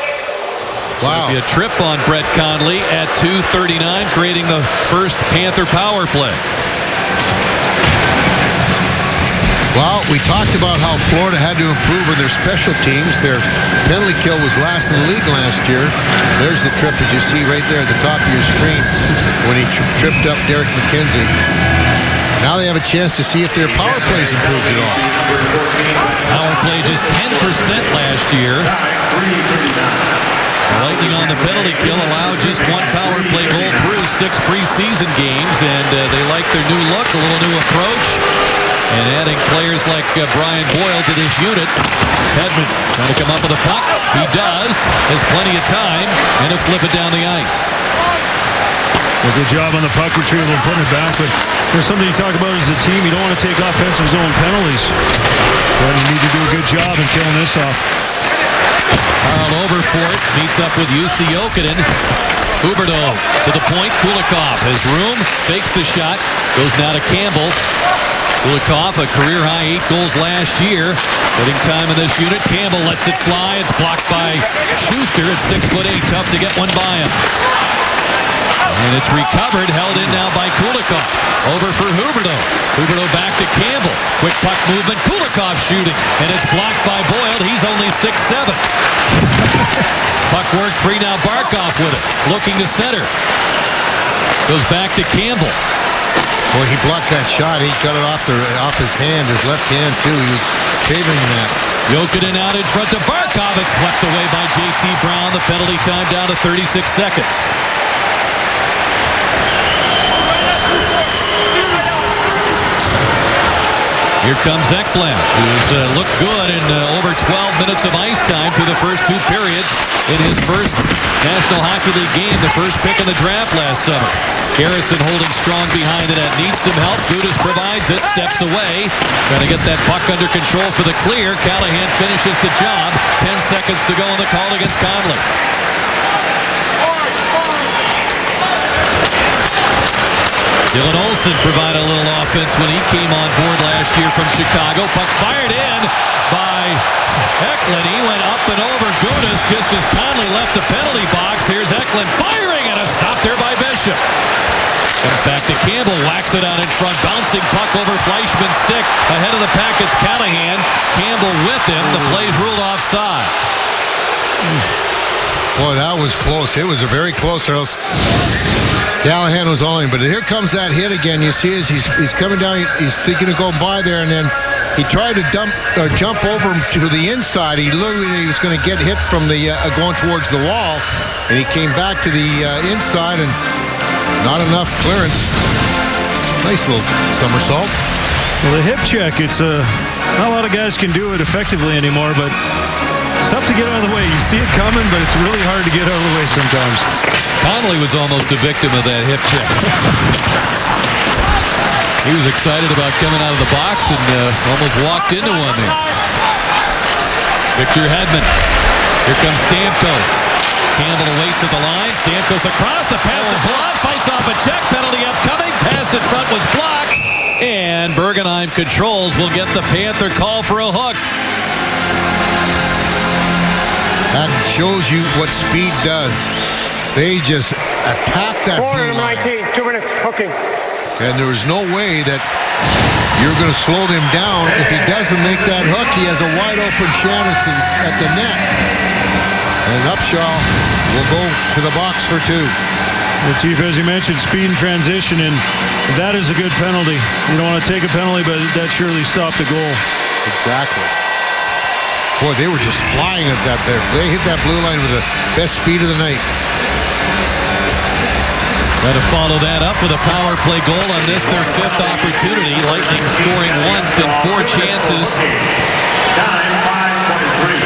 Wow. Be a trip on Brett Conley at 2:39, creating the first Panther power play. Well, we talked about how Florida had to improve with their special teams. Their penalty kill was last in the league last year. There's the trip, as you see right there at the top of your screen, when he tripped up Derek McKenzie. Now they have a chance to see if their power plays improved at all. Power play just 10% last year. The Lightning on the penalty kill allowed just 1 power play goal through 6 preseason games, and they like their new look, a little new approach. And adding players like Brian Boyle to this unit. Hedman trying to come up with a puck. He does. Has plenty of time. And he'll flip it down the ice. A good job on the puck retrieval and putting it back. But there's something you talk about as a team. You don't want to take offensive zone penalties. But you need to do a good job in killing this off. Carl over for it. Meets up with Jussi Jokinen. Huberdeau to the point. Kulikov has room. Fakes the shot. Goes now to Campbell. Kulikov, a career-high 8 goals last year. Getting time in this unit. Campbell lets it fly. It's blocked by Schuster at 6'8". Tough to get one by him. And it's recovered, held in now by Kulikov. Over for Huberdeau. Huberdeau back to Campbell. Quick puck movement. Kulikov shooting. And it's blocked by Boyle. He's only 6'7". Puck work free now. Barkov with it. Looking to center. Goes back to Campbell. Boy, he blocked that shot. He got it off his hand, his left hand, too. He was favoring that. Jokinen out in front to Barkov. It's swept away by J.T. Brown. The penalty time down to 36 seconds. Here comes Ekblad, who's looked good in over 12 minutes of ice time through the first 2 periods in his first National Hockey League game, the first pick in the draft last summer. Garrison holding strong behind it. Needs some help. Gudas provides it, steps away. Trying to get that puck under control for the clear. Callahan finishes the job. 10 seconds to go in the call against Conley. Dylan Olsen provided a little offense when he came on board last year from Chicago. Puck fired in by Eklund. He went up and over Gudas just as Conley left the penalty box. Here's Eklund firing, and a stop there by Bishop. Comes back to Campbell, whacks it out in front. Bouncing puck over Fleischmann's stick. Ahead of the pack, it's Callahan. Campbell with him. The play's ruled offside. Boy, that was close. It was a very close. Callahan was all in, but here comes that hit again. You see as he's coming down, he's thinking of going by there, and then he tried to jump over him to the inside. He literally was going to get hit from the going towards the wall, and he came back to the inside, and not enough clearance. Nice little somersault. Well, the hip check, it's not a lot of guys can do it effectively anymore, but it's tough to get out of the way. You see it coming, but it's really hard to get out of the way sometimes. Conley was almost a victim of that hip check. He was excited about coming out of the box and almost walked into one there. Victor Hedman. Here comes Stamkos. Campbell awaits at the line. Stamkos across the pass to Blood. Fights off a check. Penalty upcoming. Pass in front was blocked. And Bergenheim controls. Will get the Panther call for a hook. That shows you what speed does. They just attacked that blue line. 4:19, 2 minutes, hooking. And there was no way that you're going to slow them down. If he doesn't make that hook, he has a wide open chance at the net. And Upshaw will go to the box for 2. Well, Chief, as you mentioned, speed and transition, and that is a good penalty. You don't want to take a penalty, but that surely stopped the goal. Exactly. Boy, they were just flying at that there. They hit that blue line with the best speed of the night. Got to follow that up with a power play goal on this, their 5th opportunity. Lightning scoring once in 4 chances.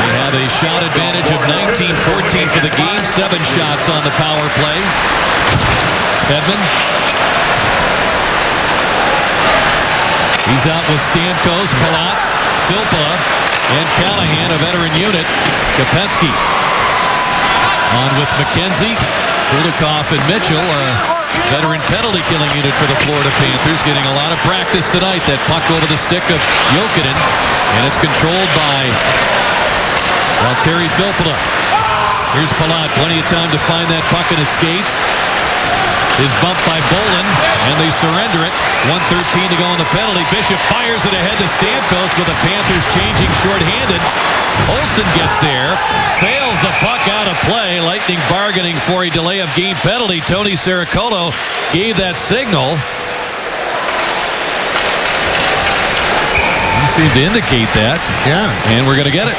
They have a shot advantage of 19-14 for the game. 7 shots on the power play. Hedman. He's out with Stamkos, Palat, Filppula, and Callahan, a veteran unit. Kopensky on with McKenzie, Kulikov, and Mitchell, a veteran penalty killing unit for the Florida Panthers, getting a lot of practice tonight. That puck over the stick of Jokinen, and it's controlled by Valtteri Filppula. Here's Palat, plenty of time to find that puck in his skates. Is bumped by Bolin, and they surrender it. 1:13 to go in the penalty. Bishop fires it ahead to Stamkos with the Panthers changing shorthanded. Olsen gets there, sails the puck out of play. Lightning bargaining for a delay of game penalty. Tony Sericolo gave that signal. He seemed to indicate that. Yeah. And we're going to get it.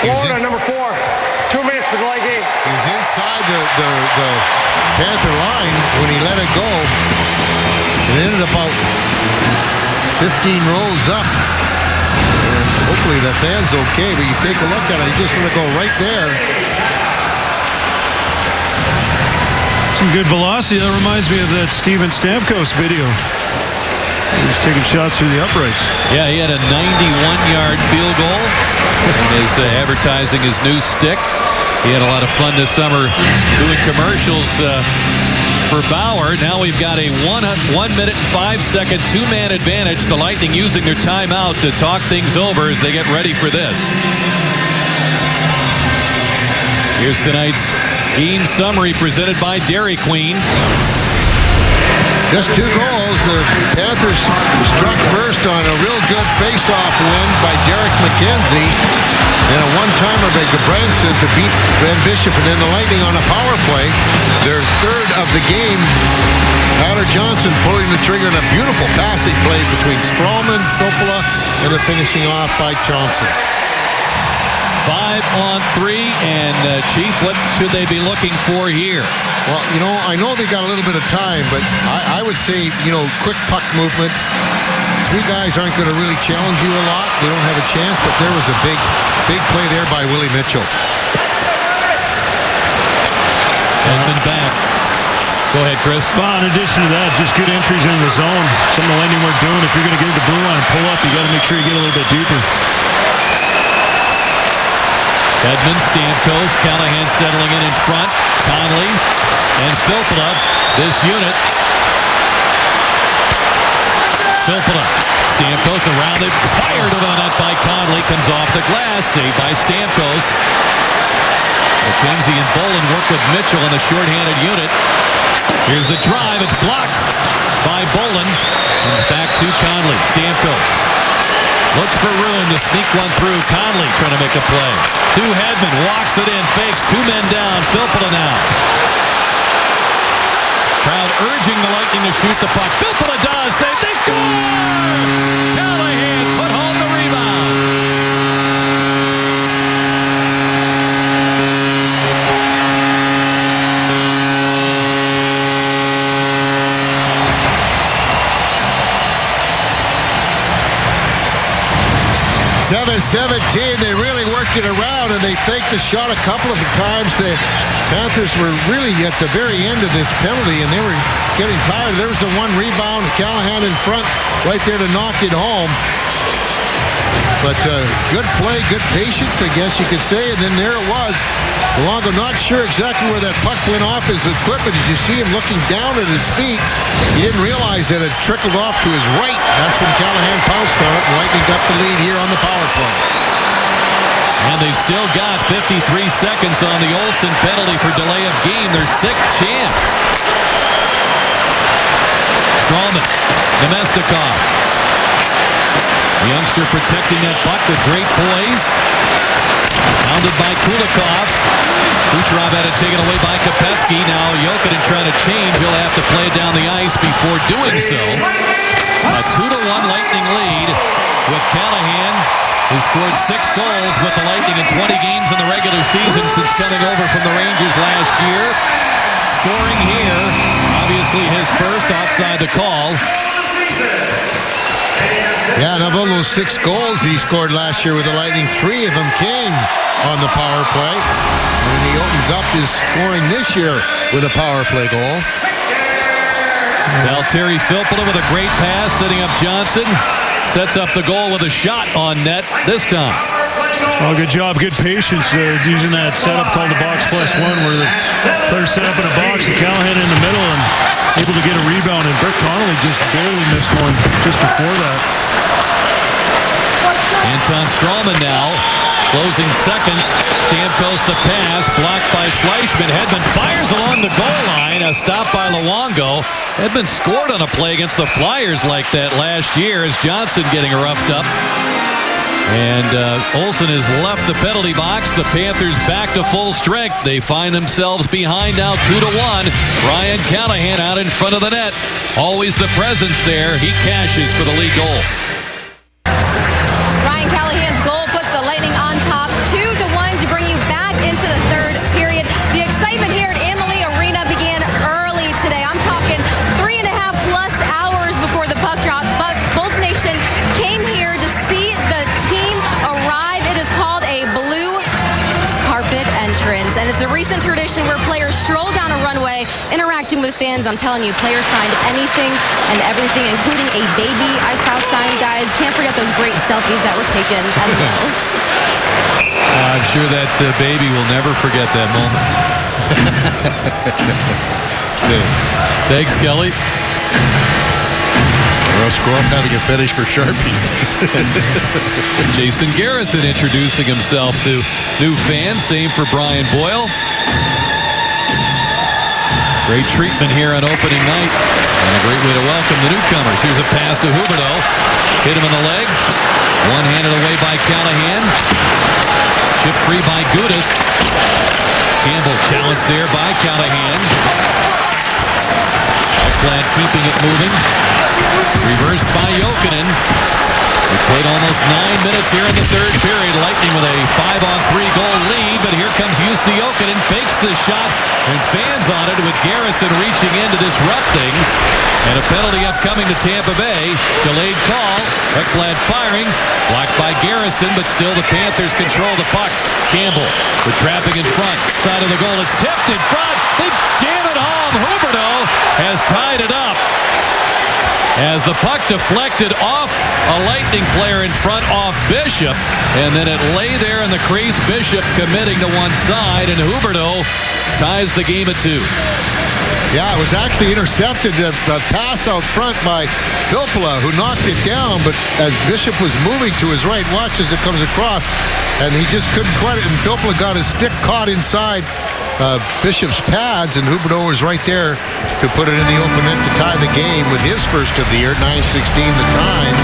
Florida, number 4. 2 minutes to delay game. He was inside the Panther line when he let it go. It ended about 15 rows up. And hopefully the fan's okay, but you take a look at it, he just let it go right there. Some good velocity. That reminds me of that Steven Stamkos video. He was taking shots through the uprights. Yeah, he had a 91-yard field goal and is advertising his new stick. He had a lot of fun this summer doing commercials for Bauer. Now we've got a 1 minute and 5 second 2-man advantage. The Lightning using their timeout to talk things over as they get ready for this. Here's tonight's game summary presented by Dairy Queen. Just 2 goals. The Panthers struck first on a real good face-off win by Derek McKenzie. And a one-timer by Gudbranson to beat Van Bishop. And then the Lightning on a power play, their third of the game. Tyler Johnson pulling the trigger in a beautiful passing play between Strawman, Filppula, and the finishing off by Johnson. 5-on-3, and Chief, what should they be looking for here? Well, I know they got a little bit of time, but I would say, quick puck movement. Three guys aren't going to really challenge you a lot. They don't have a chance, but there was a big play there by Willie Mitchell. Edmund back. Go ahead, Chris. Well, in addition to that, just good entries in the zone. Some of the Lightning weren't doing. If you're going to get to the blue line and pull up, you got to make sure you get a little bit deeper. Edmund, Stamkos, Callahan settling in front. Conley and Filppula. This unit. Filppula. Stamkos around it. Fired over the net by Conley. Comes off the glass. Saved by Stamkos. McKenzie and Bolin work with Mitchell in the shorthanded unit. Here's the drive. It's blocked by Bolin. Comes back to Conley. Stamkos looks for room to sneak one through. Conley trying to make a play. To Hedman. Walks it in. Fakes. Two men down. Filppula now. Crowd urging the Lightning to shoot the puck. Filppula does. They score! Callahan put home the rebound. .7-17, they really worked it around, and they faked the shot a couple of times. The Panthers were really at the very end of this penalty, and they were getting tired. There was the one rebound, Callahan in front, right there to knock it home. But good play, good patience, I guess you could say, and then there it was. Luongo not sure exactly where that puck went off his equipment. As you see him looking down at his feet, he didn't realize that it trickled off to his right. That's when Callahan pounced on it, and Lightning got the lead here on the power play. And they've still got 53 seconds on the Olsen penalty for delay of game. Their sixth chance. Strawman, Nemestikov. The youngster protecting that puck with great poise. Pounded by Kulikov. Kucherov had it taken away by Kopecky. Now Jokinen trying to change. He'll have to play it down the ice before doing so. A 2-1 Lightning lead with Callahan, who scored 6 goals with the Lightning in 20 games in the regular season since coming over from the Rangers last year. Scoring here, obviously his first outside the call. Yeah, and of all those 6 goals he scored last year with the Lightning, 3 of them came on the power play. And he opens up his scoring this year with a power play goal. Valtteri Filppula with a great pass, setting up Johnson. Sets up the goal with a shot on net this time. Oh, good job, good patience using that setup called the box +1, where the players set up in a box and Callahan in the middle and able to get a rebound, and Brett Connolly just barely missed one just before that. Anton Strawman now, closing seconds. Stamkos the pass, blocked by Fleischmann. Hedman fires along the goal line, a stop by Luongo. Hedman scored on a play against the Flyers like that last year as Johnson getting roughed up. And Olsen has left the penalty box. The Panthers back to full strength. They find themselves behind now 2-1. Ryan Callahan out in front of the net. Always the presence there. He cashes for the lead goal. Ryan Callahan's goal puts the Lightning on top 2-1 to bring you back into the third period. The excitement here at Amalie Arena began early today. I'm talking 3.5+ hours before the puck drop. But Bolts Nation came here to see the team arrive. It is called a blue carpet entrance, and it's a recent tradition where players stroll down a runway interacting with fans. I'm telling you, players signed anything and everything, including a baby I saw signed, guys. Can't forget those great selfies that were taken as well. I'm sure that baby will never forget that moment. Thanks, Kelly. Russ Squirrel having a fetish for Sharpies. Jason Garrison introducing himself to new fans. Same for Brian Boyle. Great treatment here on opening night. And a great way to welcome the newcomers. Here's a pass to Huberdeau. Hit him in the leg. One-handed away by Callahan. Chip free by Gudas. Campbell challenged there by Callahan. Ekblad keeping it moving. Reversed by Jokinen. We played almost 9 minutes here in the third period. Lightning with a 5-on-3 goal lead, but here comes Jussi Jokinen, fakes the shot and fans on it with Garrison reaching in to disrupt things. And a penalty upcoming to Tampa Bay. Delayed call. Ekblad firing. Blocked by Garrison, but still the Panthers control the puck. Campbell with traffic in front. Side of the goal. It's tipped in front. They jam it home. Huberdeau has tied it up. As the puck deflected off a Lightning player in front off Bishop, and then it lay there in the crease. Bishop committing to one side, and Huberdeau ties the game at 2. Yeah, it was actually intercepted, a pass out front by Filppula, who knocked it down, but as Bishop was moving to his right, watch as it comes across, and he just couldn't quite it, and Filppula got his stick caught inside Bishop's pads, and Huberdeau was right there to put it in the open net to tie the game with his first of the year, 9:16 the time.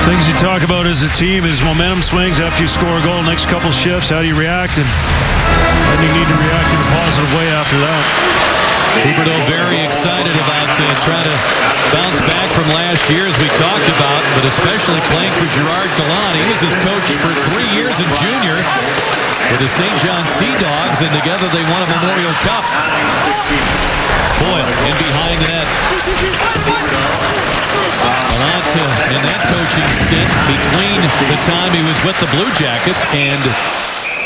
Things you talk about as a team is momentum swings after you score a goal. Next couple shifts, how do you react? And you need to react in a positive way after that. Huberdeau very excited about trying to bounce back from last year, as we talked about, but especially playing for Gerard Gallant. He was his coach for 3 years in junior with the St. John Sea Dogs, and together they won a Memorial Cup. Boyle in behind the net. Gallant in that coaching stint between the time he was with the Blue Jackets and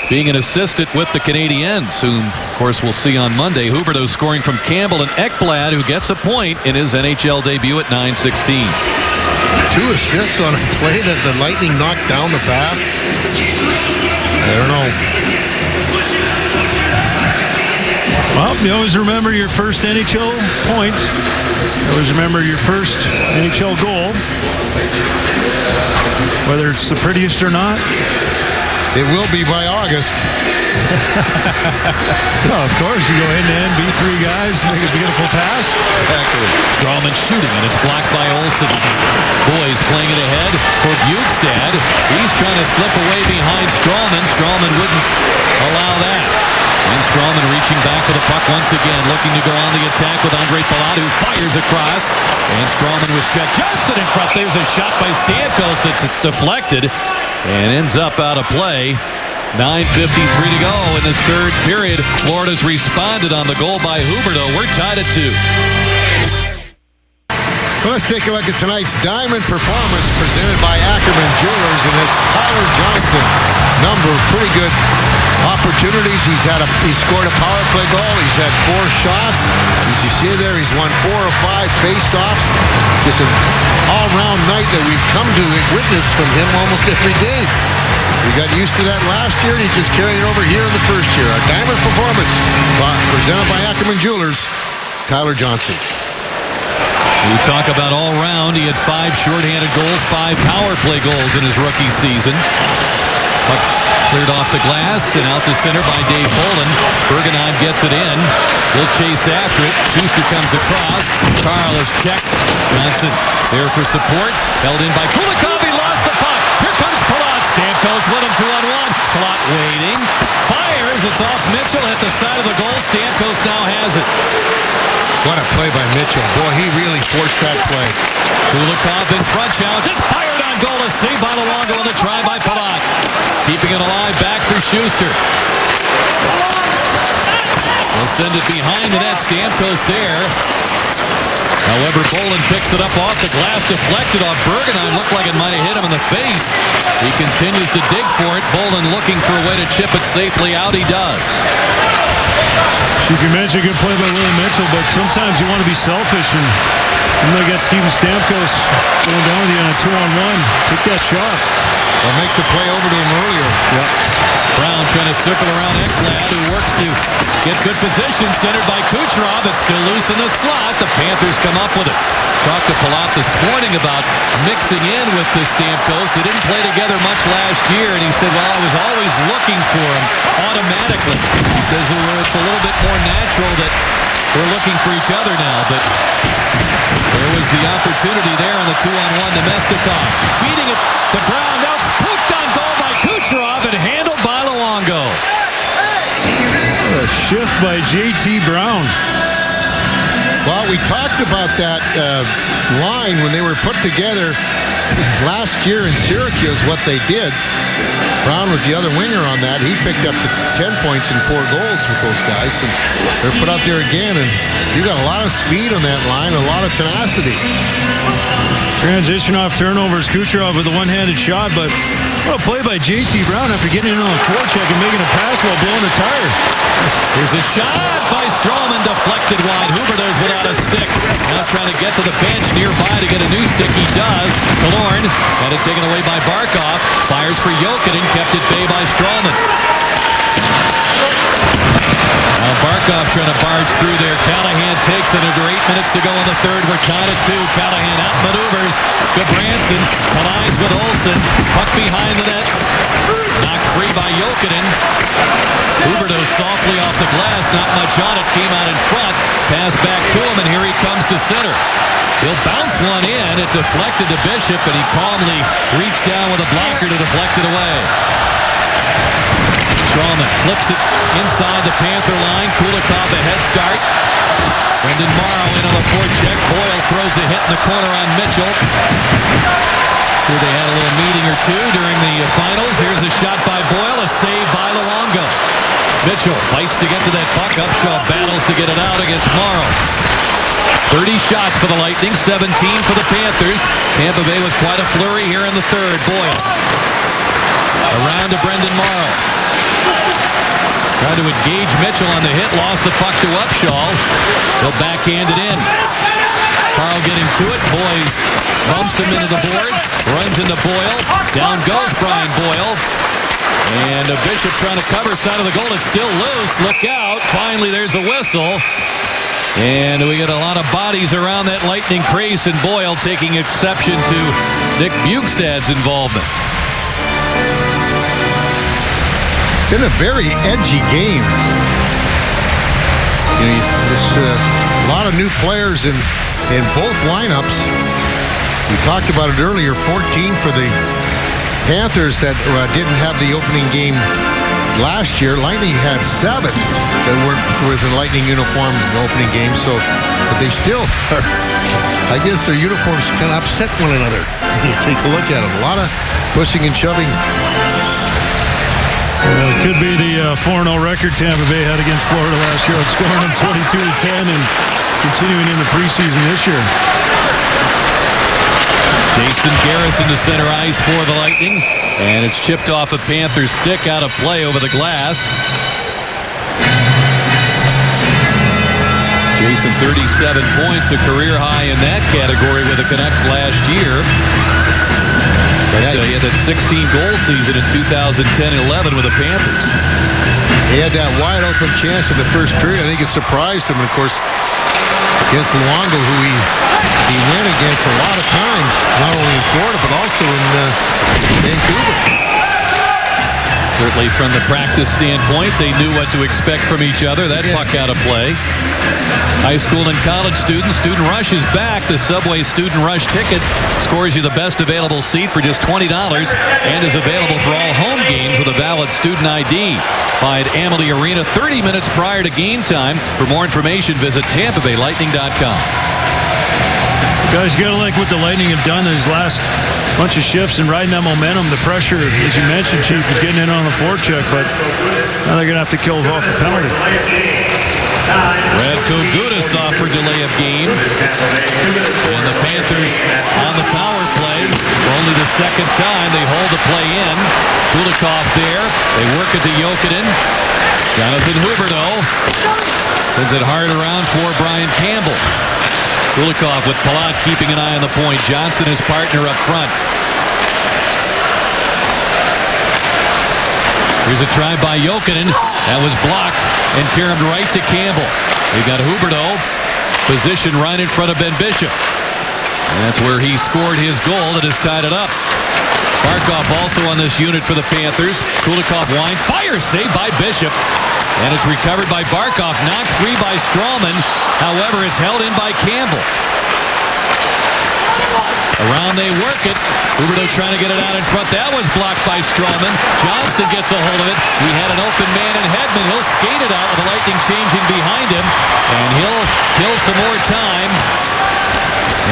being an assistant with the Canadiens, whom, of course, we'll see on Monday. Huberdeau scoring from Campbell, and Ekblad, who gets a point in his NHL debut at 9:16. 2 assists on a play that the Lightning knocked down the pass. I don't know. Well, you always remember your first NHL point. You always remember your first NHL goal. Whether it's the prettiest or not. It will be by August. Well, of course, you go hand-to-hand, beat 3 guys, make a beautiful pass. Exactly. Strawman shooting, and it's blocked by Olsen. Boys playing it ahead for Bjugstad. He's trying to slip away behind Strawman. Strawman wouldn't allow that. And Strawman reaching back for the puck once again, looking to go on the attack with Andre Palat, who fires across. And Strawman with Chet Johnson in front. There's a shot by Stamkos that's deflected and ends up out of play. 9:53 to go in this third period. Florida's responded on the goal by Huberdeau. We're tied at 2. Well, let's take a look at tonight's Diamond Performance presented by Ackerman Jewelers, and it's Tyler Johnson. Number of pretty good opportunities. He scored a power play goal. He's had 4 shots. As you see there, he's won 4 of 5 face-offs. Just an all-round night that we've come to witness from him almost every game. We got used to that last year, and he's just carrying it over here in the first year. Our Diamond Performance presented by Ackerman Jewelers, Tyler Johnson. We talk about all round. He had 5 shorthanded goals, 5 power play goals in his rookie season. Puck cleared off the glass and out to center by Dave Bolin. Bergenon gets it in. He'll chase after it. Schuster comes across. Carl is checked. Johnson there for support. Held in by Kulikov. He lost the puck. Here comes Palat. Stamkos with him 2-on-1. Palat waiting. Fires. It's off Mitchell at the side of the goal. Stamkos now has it. What a play by Mitchell. Boy, he really forced that play. Kulikov in front, challenge. It's fired on goal. A save by Luongo on the try by Palat. Keeping it alive, back for Schuster. They'll send it behind the net. Stamkos there. However, Bolin picks it up off the glass, deflected off Bergenon. Looked like it might have hit him in the face. He continues to dig for it. Bolin looking for a way to chip it safely out. He does. You can mention a good play by Willie Mitchell, but sometimes you want to be selfish, and you know, you got Steven Stamkos going down with you on a 2-on-1. Take that shot. They'll make the play over to him earlier. Yep. Brown trying to circle around Ekblad, who works to get good position, centered by Kucherov. It's still loose in the slot. The Panthers come up with it. Talked to Palat this morning about mixing in with the Stamkos. They didn't play together much last year, and he said, well, I was always looking for him automatically. He says it's a little bit more natural that We're looking for each other now, but there was the opportunity there on the 2-on-1 to Mestikov. Feeding it to Brown. Now it's poked on goal by Kucherov and handled by Luongo. A shift by J.T. Brown. Well, we talked about that line when they were put together last year in Syracuse, what they did. Brown was the other winger on that. He picked up the 10 points and 4 goals with those guys. And they're put out there again, and you got a lot of speed on that line, a lot of tenacity. Transition off turnovers. Kucherov with a one-handed shot, but what a play by J.T. Brown after getting in on the forecheck and making a pass while blowing a tire. Here's a shot by Stroman, deflected wide. Huberdeau's without a stick. Now trying to get to the bench nearby to get a new stick. He does. Killorn had it taken away by Barkov. Fires for Jokinen, kept at bay by Stroman. Now Barkov trying to barge through there. Callahan takes it under 8 minutes to go in the third. We're tied at 2. Callahan outmaneuvers Gudbranson. Collides with Olsen. Puck behind the net. Knocked free by Jokinen. Huberdeau softly off the glass. Not much on it. Came out in front. Pass back to him, and here he comes to center. He'll bounce one in. It deflected to Bishop, and he calmly reached down with a blocker to deflect it away. Stroman flips it inside the Panther line. Kulikov a head start. Brendan Morrow in on the forecheck. Boyle throws a hit in the corner on Mitchell. Here they had a little meeting or two during the finals. Here's a shot by Boyle. A save by Luongo. Mitchell fights to get to that puck. Upshaw battles to get it out against Morrow. 30 shots for the Lightning, 17 for the Panthers. Tampa Bay with quite a flurry here in the third. Boyle around to Brendan Morrow. Trying to engage Mitchell on the hit. Lost the puck to Upshaw. He'll backhand it in. Carl getting to it. Boys bumps him into the boards. Runs into Boyle. Down goes Brian Boyle. And Bishop trying to cover side of the goal. It's still loose. Look out. Finally, there's a whistle. And we get a lot of bodies around that Lightning crease, and Boyle taking exception to Nick Bjugstad's involvement. Been a very edgy game. You know, there's a lot of new players in both lineups. We talked about it earlier. 14 for the Panthers that didn't have the opening game last year. Lightning had 7 that weren't with a Lightning uniform in the opening game. So, but they still are. I guess their uniforms kind of upset one another. You take a look at them. A lot of pushing and shoving. It could be the 4-0 record Tampa Bay had against Florida last year, outscoring them 22-10 and continuing in the preseason this year. Jason Garrison to center ice for the Lightning, and it's chipped off a Panthers stick out of play over the glass. Jason, 37 points, a career high in that category with the Canucks last year. But he had that 16-goal season in 2010-11 with the Panthers. He had that wide open chance in the first period. I think it surprised him, of course, against Luongo, who he went against a lot of times, not only in Florida, but also in Vancouver. Certainly from the practice standpoint, they knew what to expect from each other. That puck out of play. High school and college students, Student Rush is back. The Subway Student Rush ticket scores you the best available seat for just $20 and is available for all home games with a valid student ID. By at Amalie Arena 30 minutes prior to game time. For more information, visit TampaBayLightning.com. Guys, you got to like what the Lightning have done these last bunch of shifts and riding that momentum. The pressure, as you mentioned, Chief, is getting in on the forecheck, but now they're going to have to kill off the penalty. Radko Gudas offered delay of game. And the Panthers on the power play. For only the second time, they hold the play in. Kulikov there. They work it to Jokinen. Jonathan Huberdeau sends it hard around for Brian Campbell. Kulikov with Palat keeping an eye on the point. Johnson, his partner, up front. Here's a try by Jokinen. That was blocked and caromed right to Campbell. We've got Huberdeau positioned right in front of Ben Bishop. And that's where he scored his goal that has tied it up. Barkov also on this unit for the Panthers. Kulikov wine. Fire save by Bishop. And it's recovered by Barkov. Knocked free by Strawman. However, it's held in by Campbell. Around they work it. Huberdeau trying to get it out in front. That was blocked by Strawman. Johnson gets a hold of it. He had an open man in Hedman. He'll skate it out with the Lightning changing behind him. And he'll kill some more time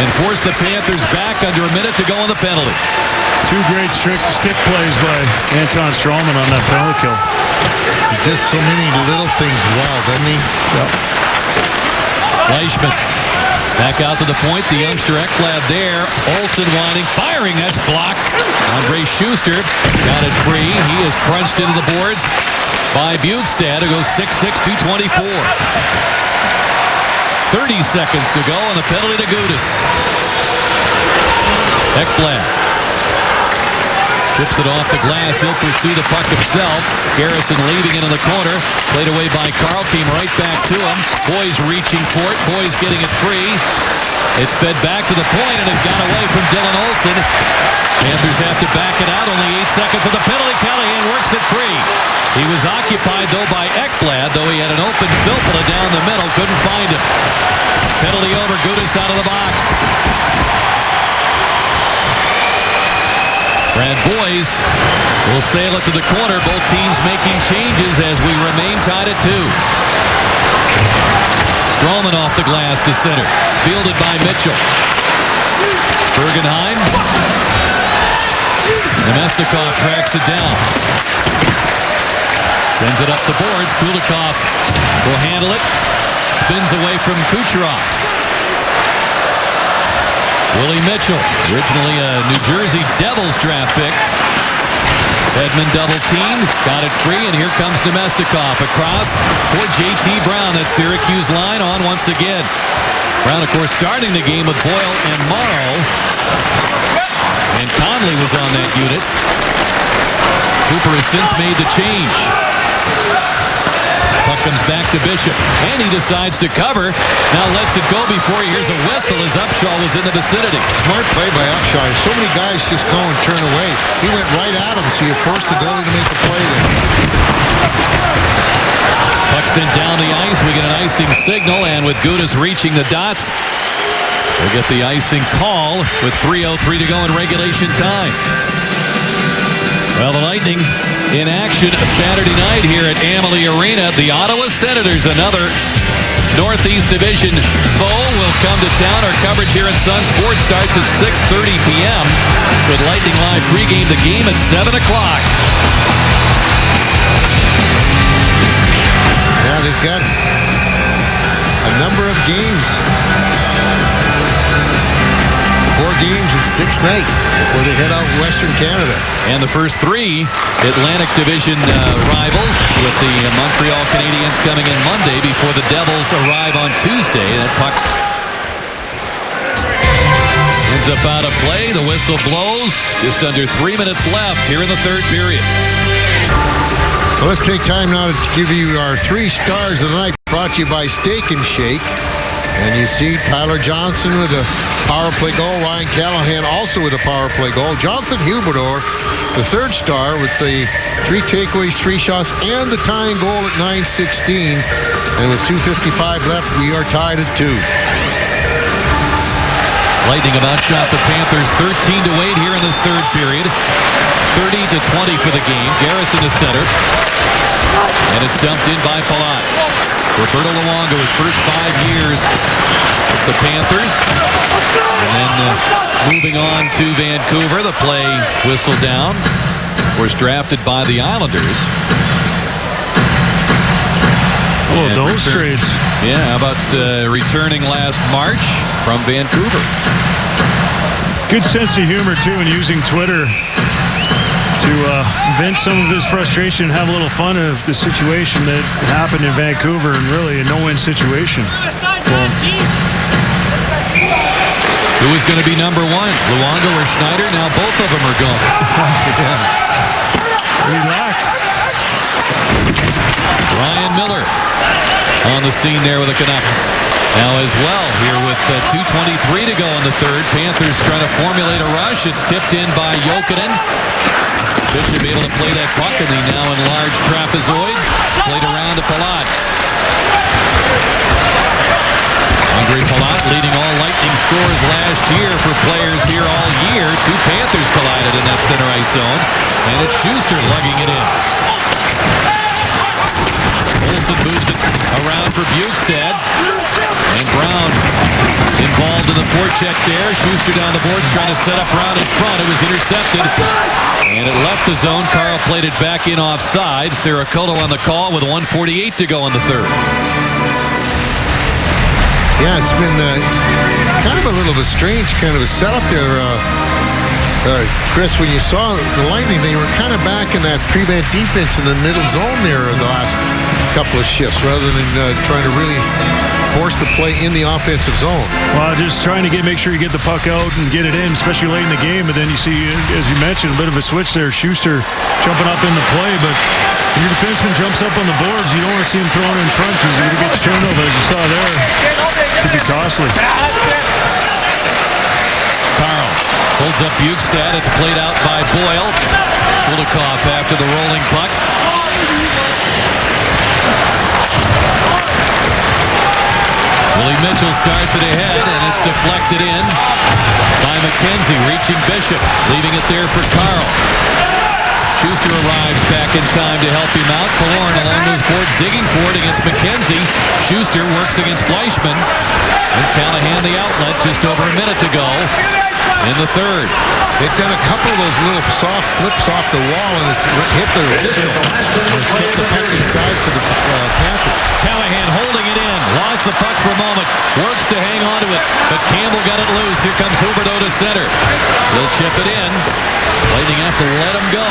and force the Panthers back under a minute to go on the penalty. Two great stick plays by Anton Strawman on that penalty kill. He does so many little things well, doesn't he? Yep. Leishman back out to the point. The youngster Ekblad there. Olsen winding, firing. That's blocked. Andre Schuster got it free. He is crunched into the boards by Bjugstad, who goes 6'6", 224. 30 seconds to go, and the penalty to Gudas. Ekblad strips it off the glass. He'll pursue the puck himself. Garrison leaving into the corner. Played away by Carl. Came right back to him. Boys reaching for it. Boys getting it free. It's fed back to the point, and it got away from Dylan Olsen. Panthers have to back it out. Only 8 seconds of the penalty. Callahan works it free. He was occupied, though, by Ekblad, though he had an open Filppula down the middle. Couldn't find him. Penalty over. Gudas out of the box. Brad Boyes will sail it to the corner. Both teams making changes as we remain tied at 2. Strawman off the glass to center. Fielded by Mitchell. Bergenheim. Nemestikov tracks it down. Sends it up the boards. Kulikov will handle it. Spins away from Kucherov. Willie Mitchell, originally a New Jersey Devils draft pick. Hedman double team, got it free, and here comes Nemestikov across for J.T. Brown. That Syracuse line on once again. Brown, of course, starting the game with Boyle and Morrow. And Conley was on that unit. Cooper has since made the change. Puck comes back to Bishop, and he decides to cover. Now lets it go before he hears a whistle as Upshaw was in the vicinity. Smart play by Upshaw. So many guys just go and turn away. He went right at him, so you forced the goalie to make a play there. Puck sent down the ice. We get an icing signal, and with Gudas reaching the dots, we'll get the icing call with 3:03 to go in regulation time. Well, the Lightning in action Saturday night here at Amalie Arena. The Ottawa Senators, another Northeast Division foe, will come to town. Our coverage here at Sun Sports starts at 6:30 p.m. with Lightning Live pregame. The game at 7 o'clock. Yeah, they've got a number of games. 4 games in 6 nights before they head out Western Canada. And the first 3 Atlantic Division rivals, with the Montreal Canadiens coming in Monday before the Devils arrive on Tuesday. That puck ends up out of play. The whistle blows. Just under 3 minutes left here in the third period. Well, let's take time now to give you our 3 stars of the night, brought to you by Steak and Shake. And you see Tyler Johnson with a power play goal. Ryan Callahan also with a power play goal. Jonathan Huberdeau, the 3rd star, with the 3 takeaways, 3 shots, and the tying goal at 9:16. And with 2:55 left, we are tied at 2. Lightning have outshot the Panthers 13-8 here in this third period. 30-20 for the game. Garrison is center. And it's dumped in by Palat. Roberto Luongo, his first 5 years with the Panthers. And then moving on to Vancouver, the play whistled down. Of course, drafted by the Islanders. Oh, those trades. Yeah, how about returning last March from Vancouver? Good sense of humor, too, in using Twitter to vent some of his frustration and have a little fun of the situation that happened in Vancouver, and really a no-win situation. Well, who is going to be number 1? Luongo or Schneider? Now both of them are gone. Relax. Ryan Miller on the scene there with the Canucks. Now as well here with 2:23 to go in the third. Panthers trying to formulate a rush. It's tipped in by Jokinen. Bishop able to play that puck in the now enlarged trapezoid. Played around to Palat. Andre Palat leading all Lightning scores last year for players here all year. Two Panthers collided in that center ice zone. And it's Schuster lugging it in. Olsen moves it around for Bjugstad. And Brown involved in the forecheck there. Schuster down the boards trying to set up Brown in front. It was intercepted. And it left the zone. Carl played it back in offside. Sarakoto on the call with 1:48 to go in the third. Yeah, it's been kind of a little bit strange kind of a setup there. Chris, when you saw the Lightning, they were kind of back in that prevent defense in the middle zone there in the last couple of shifts rather than trying to really force the play in the offensive zone. Well, just trying to make sure you get the puck out and get it in, especially late in the game. But then you see, as you mentioned, a bit of a switch there. Schuster jumping up in the play, but when your defenseman jumps up on the boards, you don't want to see him thrown in front because if he gets turned over, as you saw there, it could be costly. Carl holds up Bjugstad. It's played out by Boyle. Kulikov after the rolling puck. Willie Mitchell starts it ahead, and it's deflected in by McKenzie, reaching Bishop, leaving it there for Carl. Schuster arrives back in time to help him out. Killorn along those boards digging for it against McKenzie. Schuster works against Fleischmann. And Callahan the outlet, just over a minute to go in the third. They've done a couple of those little soft flips off the wall and it's hit the whistle. It's hit the puck inside for the Panthers. Callahan holding it in. Lost the puck for a moment. Works to hang on to it. But Campbell got it loose. Here comes Huberdeau to center. He'll chip it in. Lightning have to let him go.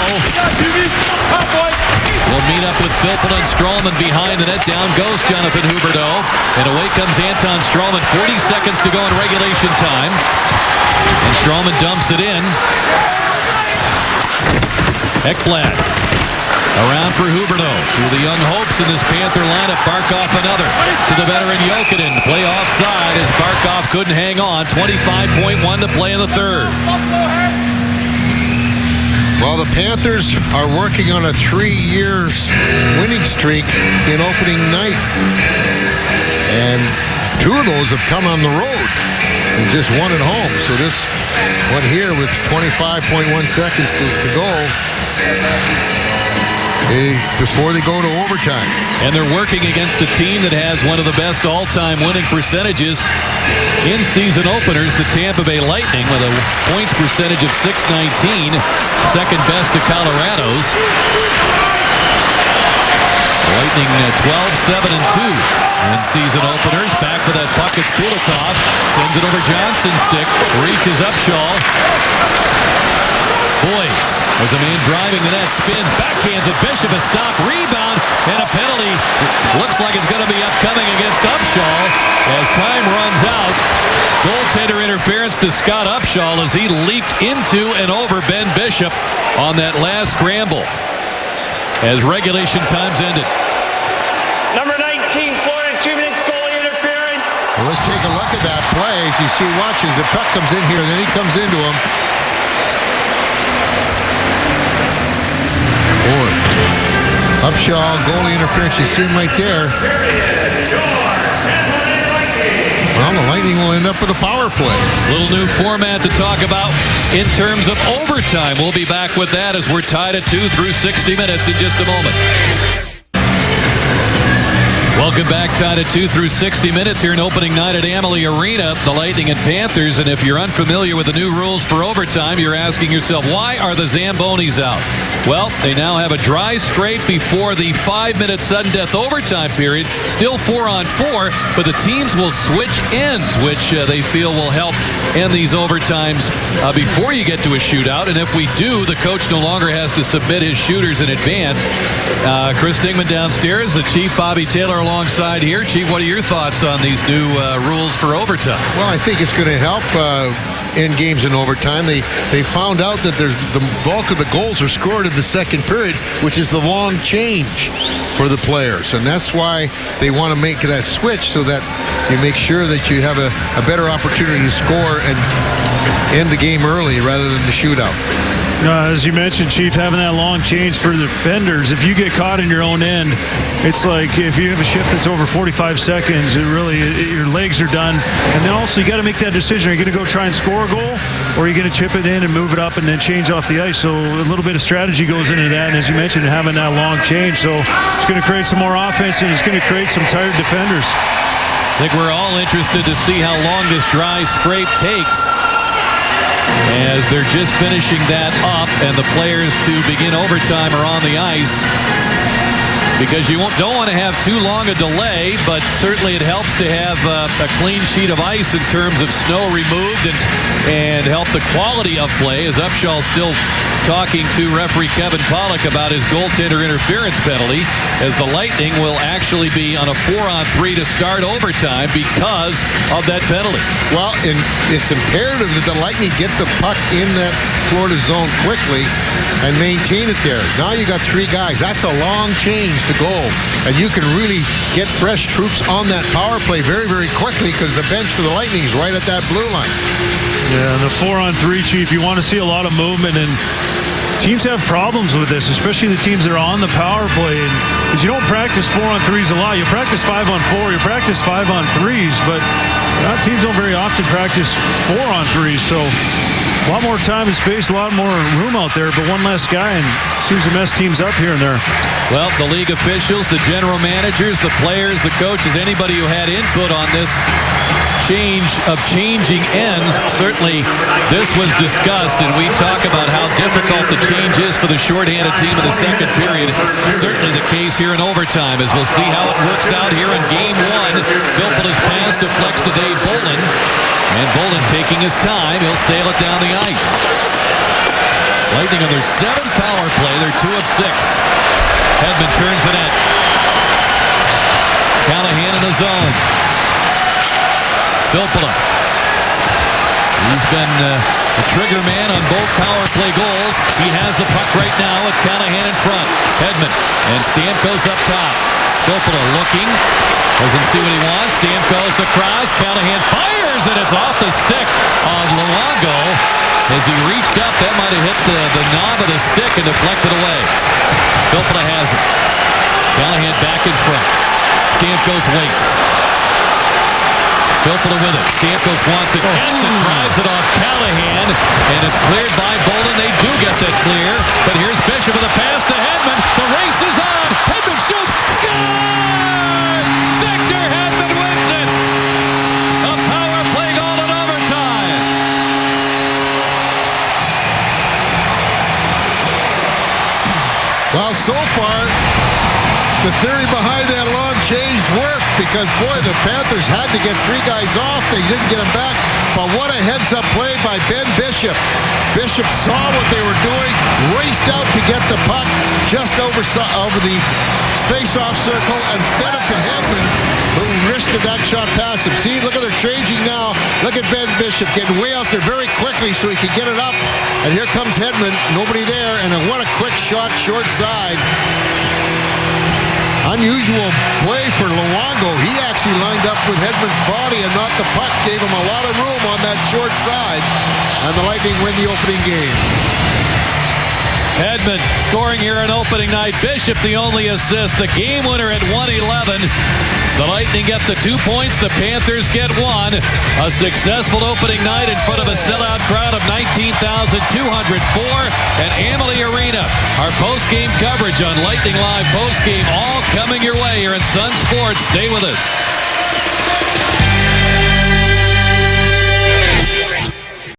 We'll meet up with Philpott and Strallman behind the net. Down goes Jonathan Huberdeau. And away comes Anton Strallman. 40 seconds to go in regulation time. And Strallman dumps it in. Ekblad around for Huberdeau. Through the young hopes in this Panther lineup. Barkov another. To the veteran Jokinen. Play offside as Barkov couldn't hang on. 25.1 to play in the third. Well, the Panthers are working on a 3-year winning streak in opening nights. And 2 of those have come on the road and just 1 at home. So this one here with 25.1 seconds to go before they go to overtime. And they're working against a team that has one of the best all-time winning percentages in season openers, the Tampa Bay Lightning, with a points percentage of .619, second best to Colorado's. Lightning 12-7-2 in season openers. Back for that puck, it's Kulikov. Sends it over Johnson's stick. Reaches Upshaw. Boyce, as the man driving the net, spins, backhands at Bishop, a stop, rebound, and a penalty. Looks like it's going to be upcoming against Upshaw as time runs out. Goaltender interference to Scott Upshaw as he leaped into and over Ben Bishop on that last scramble as regulation time's ended. Number 19, Florida, 2 minutes goalie interference. Well, let's take a look at that play. As you see, watch as the puck comes in here, then he comes into him. Boy, Upshaw, goalie interference, you see him right there. Well, the Lightning will end up with a power play. Little new format to talk about in terms of overtime. We'll be back with that as we're tied at 2 through 60 minutes in just a moment. Welcome back, tied at 2 through 60 minutes here in opening night at Amalie Arena, the Lightning and Panthers. And if you're unfamiliar with the new rules for overtime, you're asking yourself, why are the Zambonis out? Well, they now have a dry scrape before the 5-minute sudden death overtime period. Still 4-on-4, but the teams will switch ends, which they feel will help end these overtimes before you get to a shootout. And if we do, the coach no longer has to submit his shooters in advance. Chris Stigman downstairs, the Chief Bobby Taylor alongside here. Chief, what are your thoughts on these new rules for overtime? Well, I think it's going to help end games in overtime. They found out that there's the bulk of the goals are scored in the second period, which is the long change for the players. And that's why they want to make that switch so that you make sure that you have a better opportunity to score and end the game early rather than the shootout. As you mentioned, Chief, having that long change for the defenders, if you get caught in your own end, it's like if you have a shift that's over 45 seconds, your legs are done. And then also you got to make that decision. Are you going to go try and score a goal, or are you going to chip it in and move it up and then change off the ice? So a little bit of strategy goes into that. And as you mentioned, having that long change. So it's going to create some more offense, and it's going to create some tired defenders. I think we're all interested to see how long this dry scrape takes, as they're just finishing that up, and the players to begin overtime are on the ice, because you don't want to have too long a delay, but certainly it helps to have a clean sheet of ice in terms of snow removed and help the quality of play, as Upshall still talking to referee Kevin Pollock about his goaltender interference penalty, as the Lightning will actually be on a 4-on-3 to start overtime because of that penalty. Well, and it's imperative that the Lightning get the puck in that Florida zone quickly and maintain it there. Now you got 3 guys. That's a long change to go, and you can really get fresh troops on that power play very, very quickly, because the bench for the Lightning is right at that blue line. Yeah, the 4-on-3, Chief, you want to see a lot of movement, and teams have problems with this, especially the teams that are on the power play. Because you don't practice 4-on-3s a lot. You practice 5-on-4, you practice 5-on-3s, but teams don't very often practice 4-on-3s. So a lot more time and space, a lot more room out there, but one less guy, and seems to mess teams up here and there. Well, the league officials, the general managers, the players, the coaches, anybody who had input on this change of changing ends, certainly this was discussed, and we talk about how difficult the change is for the shorthanded team in the second period. Certainly the case here in overtime, as we'll see how it works out here in game 1. Filppula's pass deflects to Dave Bolin, and Bolin taking his time. He'll sail it down the ice. Lightning on their 7th power play. They're 2 of 6. Hedman turns the net. Callahan in the zone. Filppula. He's been a trigger man on both power play goals. He has the puck right now with Callahan in front. Hedman and Stamkos up top. Filppula looking. Doesn't see what he wants. Stamkos across. Callahan fires, and it's off the stick of Luongo. As he reached up, that might have hit the knob of the stick and deflected away. Filppula has it. Callahan back in front. Stamkos waits. Filppula with it. Stamkos wants it. Gets it. Drives it off Callahan. And it's cleared by Bolin. They do get that clear. But here's Bishop with a pass to Hedman. The race is on. Hedman shoots. Scores! Victor Hedman wins it. A power play goal in overtime. Well, so far, the theory behind that long change worked, because, boy, the Panthers had to get 3 guys off. They didn't get them back. But what a heads-up play by Ben Bishop. Bishop saw what they were doing, raced out to get the puck just over the face-off circle and fed it to Hedman, who wristed that shot past him. See, look at they're changing now. Look at Ben Bishop getting way out there very quickly so he can get it up. And here comes Hedman. Nobody there. And what a quick shot short side. Unusual play for Luongo. He actually lined up with Hedman's body and not the puck. Gave him a lot of room on that short side. And the Lightning win the opening game. Hedman scoring here on opening night. Bishop the only assist. The game winner at 1:11. The Lightning get the 2 points. The Panthers get 1. A successful opening night in front of a sellout crowd of 19,204 at Amalie Arena. Our post-game coverage on Lightning Live Post-Game all coming your way here in Sun Sports. Stay with us.